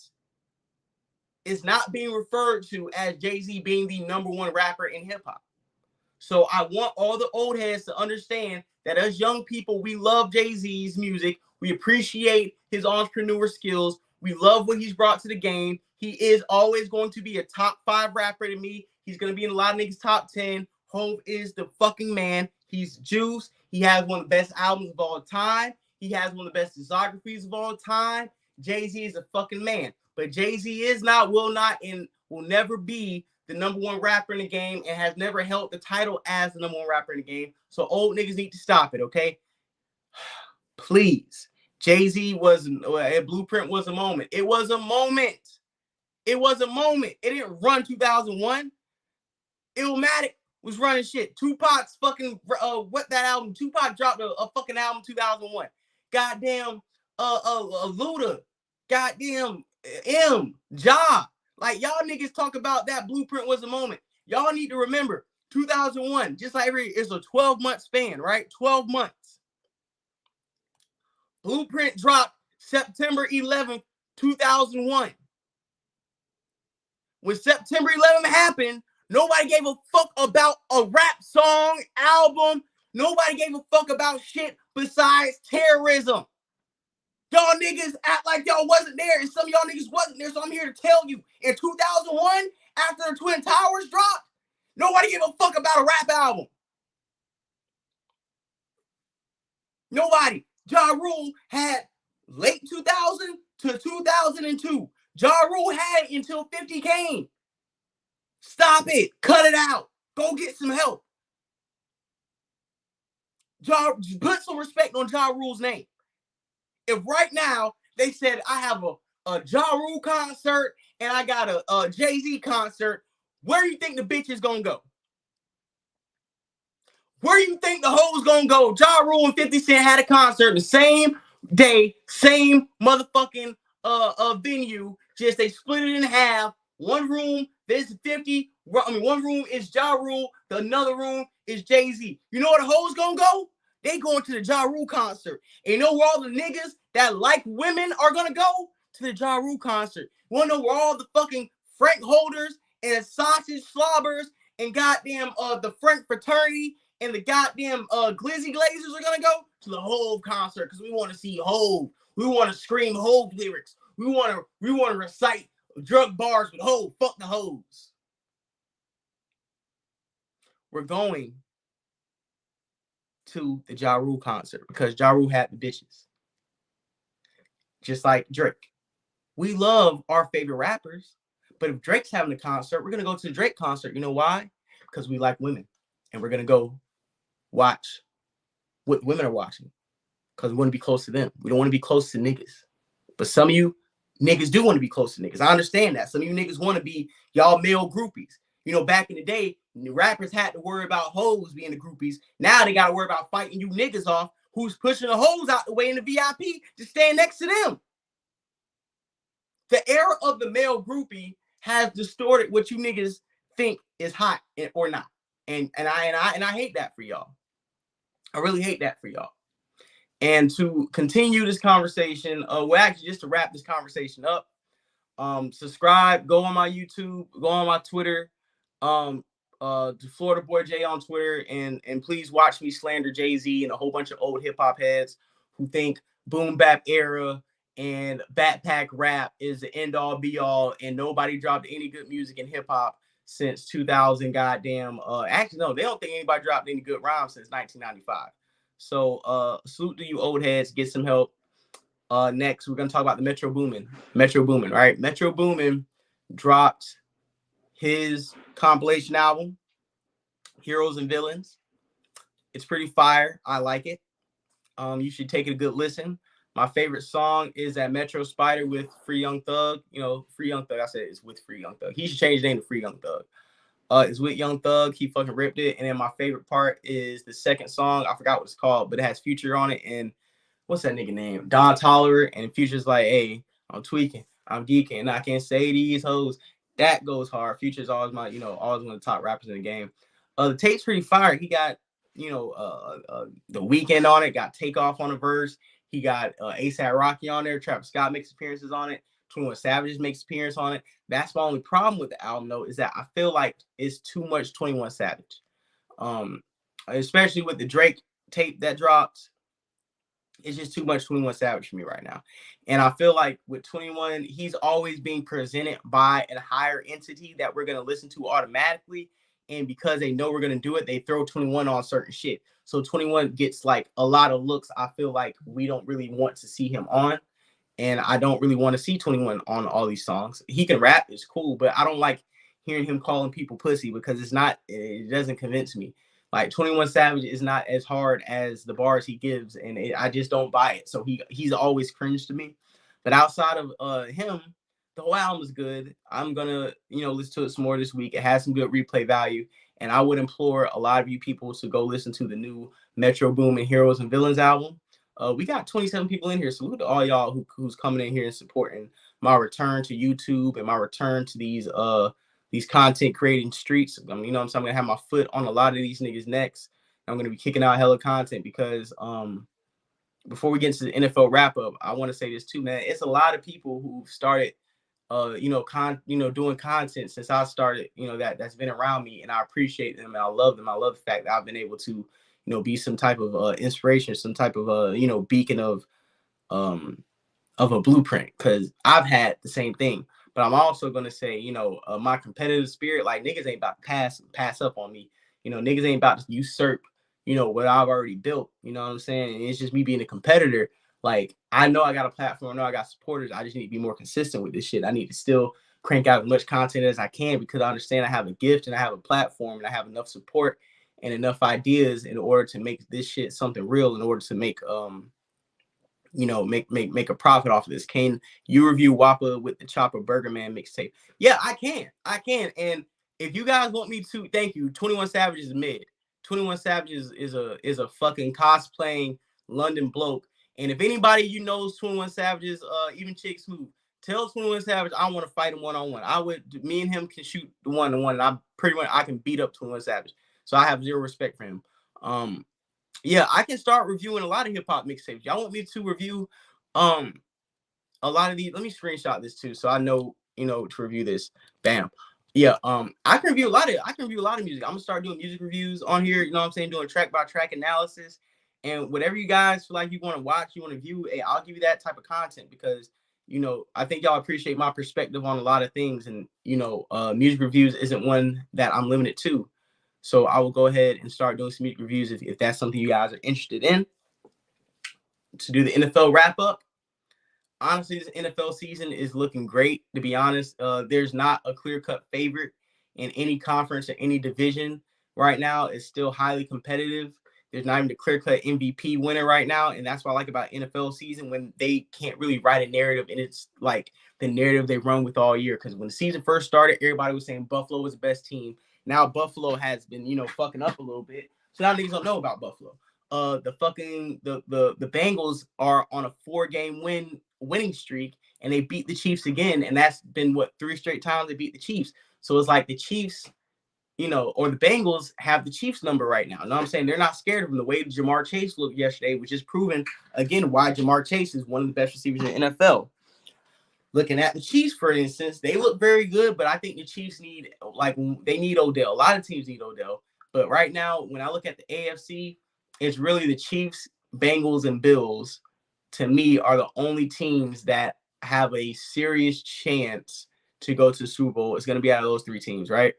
is not being referred to as Jay-Z being the number one rapper in hip-hop. So I want all the old heads to understand that as young people, we love Jay-Z's music. We appreciate his entrepreneur skills. We love what he's brought to the game. He is always going to be a top 5 rapper to me. He's going to be in a lot of niggas' top 10. Hove is the fucking man. He's juice. He has one of the best albums of all time. He has one of the best discographies of all time. Jay-Z is a fucking man. But Jay-Z is not, will not, and will never be the number one rapper in the game and has never held the title as the number one rapper in the game. So old niggas need to stop it, okay? Please. Jay-Z was, Blueprint was a moment. It was a moment. It was a moment. It didn't run 2001. Illmatic was running shit. Tupac's fucking, what that album? Tupac dropped a fucking album 2001. Goddamn, Luda. Goddamn, Ja. Like, y'all niggas talk about that Blueprint was a moment. Y'all need to remember, 2001, just like it's a 12-month span, right? 12 months. Blueprint dropped September 11th, 2001. When September 11th happened, nobody gave a fuck about a rap song, album. Nobody gave a fuck about shit besides terrorism. Y'all niggas act like y'all wasn't there, and some of y'all niggas wasn't there, so I'm here to tell you. In 2001, after the Twin Towers dropped, nobody gave a fuck about a rap album. Nobody. Ja Rule had late 2000 to 2002. Ja Rule had it until 50 came. Stop it. Cut it out. Go get some help. Put some respect on Ja Rule's name. If right now they said I have a Ja Rule concert and I got a Jay-Z concert, Where do you think the bitch is gonna go? Where do you think the hoes gonna go? Ja Rule and 50 Cent had a concert the same day, same motherfucking venue. Just they split it in half. One room, there's 50. One room is Ja Rule. The another room is Jay-Z. You know where the hoes gonna go? They going to the Ja Rule concert. And you know where all the niggas that like women are gonna go? To the Ja Rule concert. You wanna know where all the fucking Frank holders and sausage slobbers and goddamn the Frank fraternity and the goddamn Glizzy Glazers are gonna go? To the Hove concert, because we want to see Hove. We want to scream Hove lyrics. We want to recite drug bars with Hove. Fuck the hoes. We're going to the Ja Rule concert because Ja Rule had the bitches. Just like Drake. We love our favorite rappers, but if Drake's having a concert, we're gonna go to the Drake concert. You know why? Because we like women, and we're gonna go watch what women are watching because we want to be close to them. We don't want to be close to niggas. But some of you niggas do want to be close to niggas. I understand that. Some of you niggas want to be y'all male groupies. You know, back in the day, the rappers had to worry about hoes being the groupies. Now they got to worry about fighting you niggas off who's pushing the hoes out the way in the VIP to stand next to them. The era of the male groupie has distorted what you niggas think is hot or not. And I hate that for y'all. I really hate that for y'all. And to continue this conversation, well, actually, just to wrap this conversation up, subscribe, go on my YouTube, go on my Twitter, to Florida Boy J on Twitter, and please watch me slander Jay-Z and a whole bunch of old hip hop heads who think boom bap era and backpack rap is the end all be all, and nobody dropped any good music in hip hop since 2000. Goddamn, actually no, they don't think anybody dropped any good rhymes since 1995. So salute to you old heads, get some help. Next, we're gonna talk about the Metro Boomin. Right? Metro Boomin dropped his compilation album, Heroes and Villains. It's pretty fire. I like it. You should take a good listen. My favorite song is that Metro Spider with Free Young Thug. You know, Free Young Thug. I said it's with Free Young Thug. He should change the name to Free Young Thug. It's with Young Thug. He fucking ripped it. And then my favorite part is the second song. I forgot what it's called, but it has Future on it. And what's that nigga name? Don Toliver. And Future's like, hey, I'm tweaking. I'm geeking. And I can't say these hoes. That goes hard. Future's always always one of the top rappers in the game. The tape's pretty fire. He got, The Weeknd on it. Got Takeoff on the verse. He got ASAP Rocky on there. Travis Scott makes appearances on it. 21 Savage makes appearance on it. That's my only problem with the album, though, is that I feel like it's too much 21 Savage. Especially with the Drake tape that drops. It's just too much 21 Savage for me right now. And I feel like with 21, he's always being presented by a higher entity that we're going to listen to automatically. And because they know we're going to do it, they throw 21 on certain shit. So 21 gets like a lot of looks I feel like we don't really want to see him on. And I don't really want to see 21 on all these songs. He can rap, it's cool, but I don't like hearing him calling people pussy because it doesn't convince me. Like 21 Savage is not as hard as the bars he gives, and I just don't buy it. So he's always cringe to me. But outside of him, the whole album is good. I'm gonna listen to it some more this week. It has some good replay value, and I would implore a lot of you people to go listen to the new Metro Boomin Heroes and Villains album. We got 27 people in here. Salute to all y'all who's coming in here and supporting my return to YouTube and my return to these content creating streets. I mean, I'm gonna have my foot on a lot of these niggas' necks. I'm gonna be kicking out hella content because before we get into the NFL wrap up, I want to say this too, man. It's a lot of people who've started doing content since I started, that's been around me, and I appreciate them and I love them. I love the fact that I've been able to, be some type of inspiration, some type of beacon of a blueprint, because I've had the same thing. But I'm also gonna say, my competitive spirit, like niggas ain't about to pass up on me. Niggas ain't about to usurp, what I've already built. You know what I'm saying? And it's just me being a competitor. Like, I know I got a platform, I know I got supporters. I just need to be more consistent with this shit. I need to still crank out as much content as I can because I understand I have a gift and I have a platform and I have enough support and enough ideas in order to make this shit something real, in order to make make a profit off of this. Can you review WAPA with the Chopper Burger Man mixtape? Yeah, I can. And if you guys want me to, thank you. 21 Savage is mid. 21 Savage is a fucking cosplaying London bloke. And if anybody you knows 21 Savages, even chicks who tell 21 Savage I want to fight him one-on-one. I would, me and him can shoot the one-on-one, and I pretty much I can beat up 21 Savage. So I have zero respect for him. Yeah, I can start reviewing a lot of hip hop mixtapes. Y'all want me to review a lot of these? Let me screenshot this too, so I know, you know, to review this. Bam. Yeah, I can review a lot of music. I'm gonna start doing music reviews on here, you know what I'm saying, doing track by track analysis. And whatever you guys feel like you want to watch, you want to view, hey, I'll give you that type of content because, you know, I think y'all appreciate my perspective on a lot of things. And, you know, music reviews isn't one that I'm limited to. So I will go ahead and start doing some music reviews if that's something you guys are interested in. To do the NFL wrap up. Honestly, this NFL season is looking great, to be honest. There's not a clear-cut favorite in any conference or any division right now. It's still highly competitive. There's not even a clear-cut MVP winner right now, and that's what I like about NFL season, when they can't really write a narrative, and it's like the narrative they run with all year. Because when the season first started, everybody was saying Buffalo was the best team. Now Buffalo has been, you know, fucking up a little bit, so now niggas don't know about Buffalo. The Bengals are on a 4-game winning streak, and they beat the Chiefs again, and that's been what, 3 straight times they beat the Chiefs. So it's like the Chiefs, you know, or the Bengals have the Chiefs number right now. You know what I'm saying? They're not scared of them. The way Jamar Chase looked yesterday, which is proven again why Jamar Chase is one of the best receivers in the NFL. Looking at the Chiefs, for instance, they look very good, but I think the Chiefs they need Odell. A lot of teams need Odell. But right now, when I look at the AFC, it's really the Chiefs, Bengals, and Bills, to me, are the only teams that have a serious chance to go to the Super Bowl. It's going to be out of those 3 teams, right?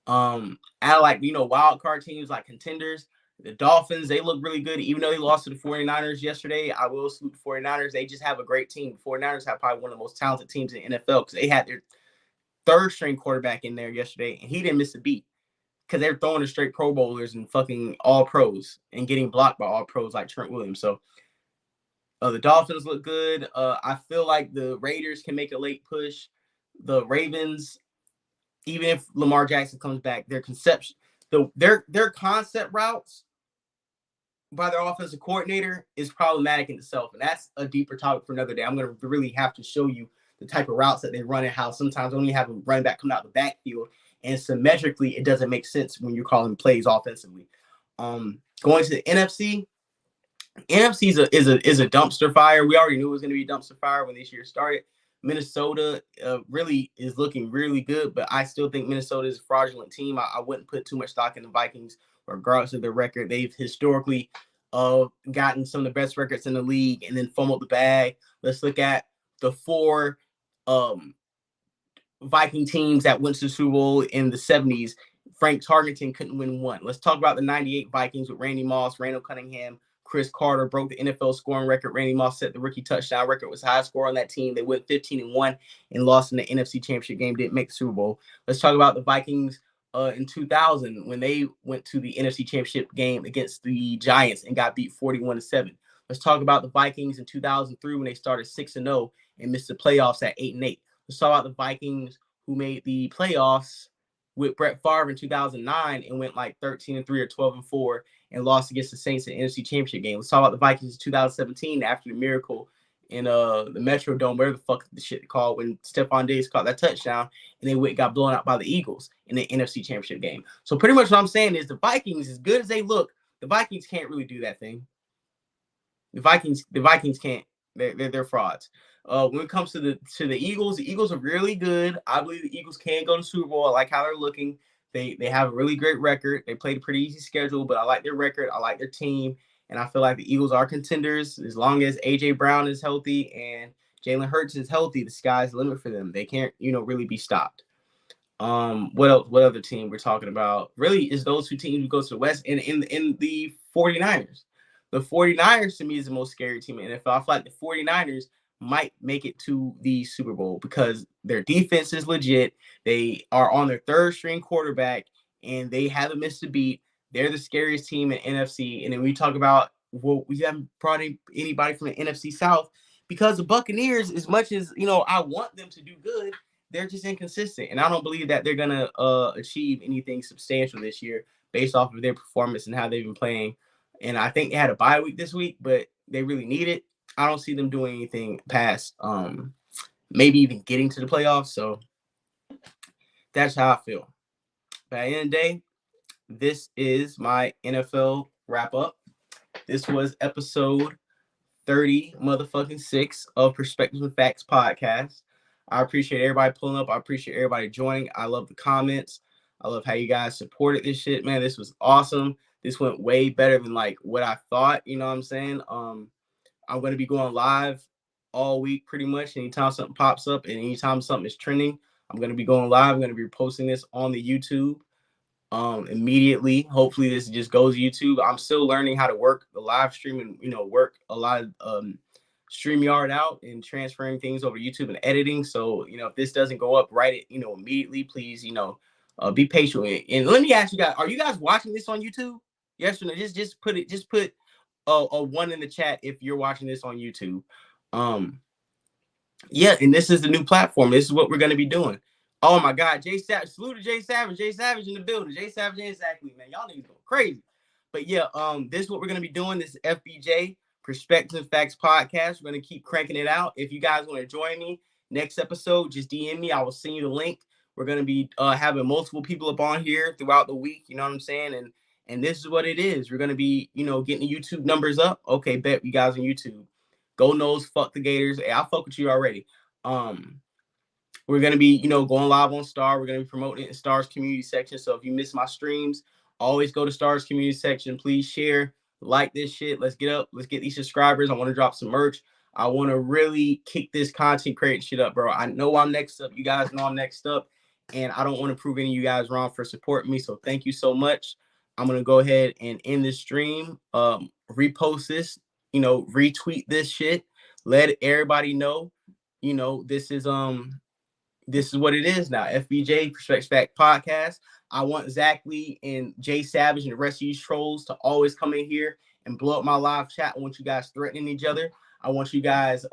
Out of, like, you know, wild card teams, like contenders, the Dolphins, they look really good. Even though they lost to the 49ers yesterday, I will salute the 49ers. They just have a great team. The 49ers have probably one of the most talented teams in the NFL, because they had their 3rd-string quarterback in there yesterday, and he didn't miss a beat, because they're throwing to straight Pro Bowlers and fucking all pros and getting blocked by all pros like Trent Williams. So the Dolphins look good. I feel like the Raiders can make a late push. The Ravens, even if Lamar Jackson comes back, their concept routes by their offensive coordinator is problematic in itself. And that's a deeper topic for another day. I'm going to really have to show you the type of routes that they run and how sometimes only have a running back coming out the backfield, and symmetrically it doesn't make sense when you're calling plays offensively. Going to the NFC. NFC is a dumpster fire. We already knew it was going to be a dumpster fire when this year started. Minnesota really is looking really good, but I still think Minnesota is a fraudulent team. I wouldn't put too much stock in the Vikings, regardless of their record. They've historically gotten some of the best records in the league and then fumbled the bag. Let's look at the 4 Viking teams that went to the Super Bowl in the 70s. Frank Tarkenton couldn't win one. Let's talk about the 98 Vikings with Randy Moss, Randall Cunningham, Chris Carter broke the NFL scoring record. Randy Moss set the rookie touchdown record, was high score on that team. They went 15-1 and lost in the NFC Championship game, didn't make the Super Bowl. Let's talk about the Vikings in 2000 when they went to the NFC Championship game against the Giants and got beat 41-7. Let's talk about the Vikings in 2003 when they started 6-0 and missed the playoffs at 8-8. Let's talk about the Vikings who made the playoffs with Brett Favre in 2009 and went like 13-3 or 12-4 and lost against the Saints in the NFC Championship game. Let's talk about the Vikings in 2017 after the miracle in the Metrodome, whatever the fuck the shit called, when Stephon Diggs caught that touchdown and they got blown out by the Eagles in the NFC Championship game. So pretty much what I'm saying is the Vikings, as good as they look, the Vikings can't really do that thing. The Vikings can't. They're frauds. When it comes to the Eagles are really good. I believe the Eagles can go to Super Bowl. I like how they're looking. They have a really great record. They played a pretty easy schedule, but I like their record. I like their team, and I feel like the Eagles are contenders as long as AJ Brown is healthy and Jalen Hurts is healthy. The sky's the limit for them. They can't, really be stopped. What else? What other team we're talking about? Really, is those 2 teams who go to the West, and in the 49ers. The 49ers to me is the most scary team in the NFL. I feel like the 49ers might make it to the Super Bowl because their defense is legit. They are on their 3rd-string quarterback, and they haven't missed a beat. They're the scariest team in NFC. And then we talk about, well, we haven't brought in anybody from the NFC South because the Buccaneers, as much as, I want them to do good, they're just inconsistent, and I don't believe that they're gonna achieve anything substantial this year based off of their performance and how they've been playing. And I think they had a bye week this week, but they really need it. I don't see them doing anything past maybe even getting to the playoffs. So that's how I feel. But at the end of the day, this is my NFL wrap up. This was episode 30 motherfucking 6 of Perspectives and Facts podcast. I appreciate everybody pulling up. I appreciate everybody joining. I love the comments. I love how you guys supported this shit, man. This was awesome. This went way better than like what I thought. You know what I'm saying? I'm going to be going live all week pretty much. Anytime something pops up and anytime something is trending, I'm going to be going live. I'm going to be posting this on the YouTube immediately. Hopefully this just goes to YouTube. I'm still learning how to work the live stream and, you know, work a lot of StreamYard out and transferring things over to YouTube and editing. So, you know, if this doesn't go up right, you know, immediately, please, you know, be patient with it. And let me ask you guys, are you guys watching this on YouTube? Yes or no? Just put a one in the chat if you're watching this on YouTube. Yeah, and this is the new platform. This is what we're gonna be doing. Oh my God, Jay Savage, salute to Jay Savage. Jay Savage in the building. Jay Savage, exactly, man. Y'all niggas go crazy. But yeah, this is what we're gonna be doing. This is FBJ Perspectives and Facts podcast. We're gonna keep cranking it out. If you guys want to join me next episode, just DM me. I will send you the link. We're gonna be having multiple people up on here throughout the week. You know what I'm saying? And this is what it is. We're gonna be, you know, getting the YouTube numbers up. Okay, bet you guys on YouTube. Go Nose, fuck the Gators. Hey, I fuck with you already. We're gonna be, you know, going live on Star. We're gonna be promoting it in Star's community section. So if you miss my streams, always go to Star's community section. Please share, like this shit. Let's get up. Let's get these subscribers. I want to drop some merch. I want to really kick this content creating shit up, bro. I know I'm next up. You guys know I'm next up, and I don't want to prove any of you guys wrong for supporting me. So thank you so much. I'm gonna go ahead and end this stream. Repost this, you know, retweet this shit. Let everybody know, you know, this is what it is now. FBJ Perspectives Fact Podcast. I want Zach Lee and Jay Savage and the rest of these trolls to always come in here and blow up my live chat. I want you guys threatening each other. I want you guys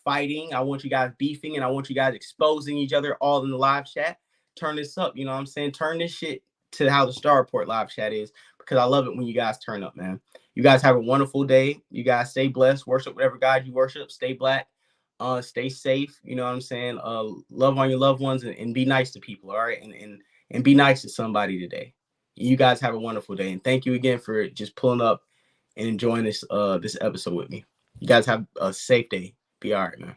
fighting. I want you guys beefing, and I want you guys exposing each other all in the live chat. Turn this up, you know what I'm saying? Turn this shit to how the Star Report live chat is, because I love it when you guys turn up, man. You guys have a wonderful day. You guys stay blessed. Worship whatever God you worship. Stay black. Stay safe. You know what I'm saying? Love on your loved ones and be nice to people. All right. And be nice to somebody today. You guys have a wonderful day. And thank you again for just pulling up and enjoying this episode with me. You guys have a safe day. Be all right, man.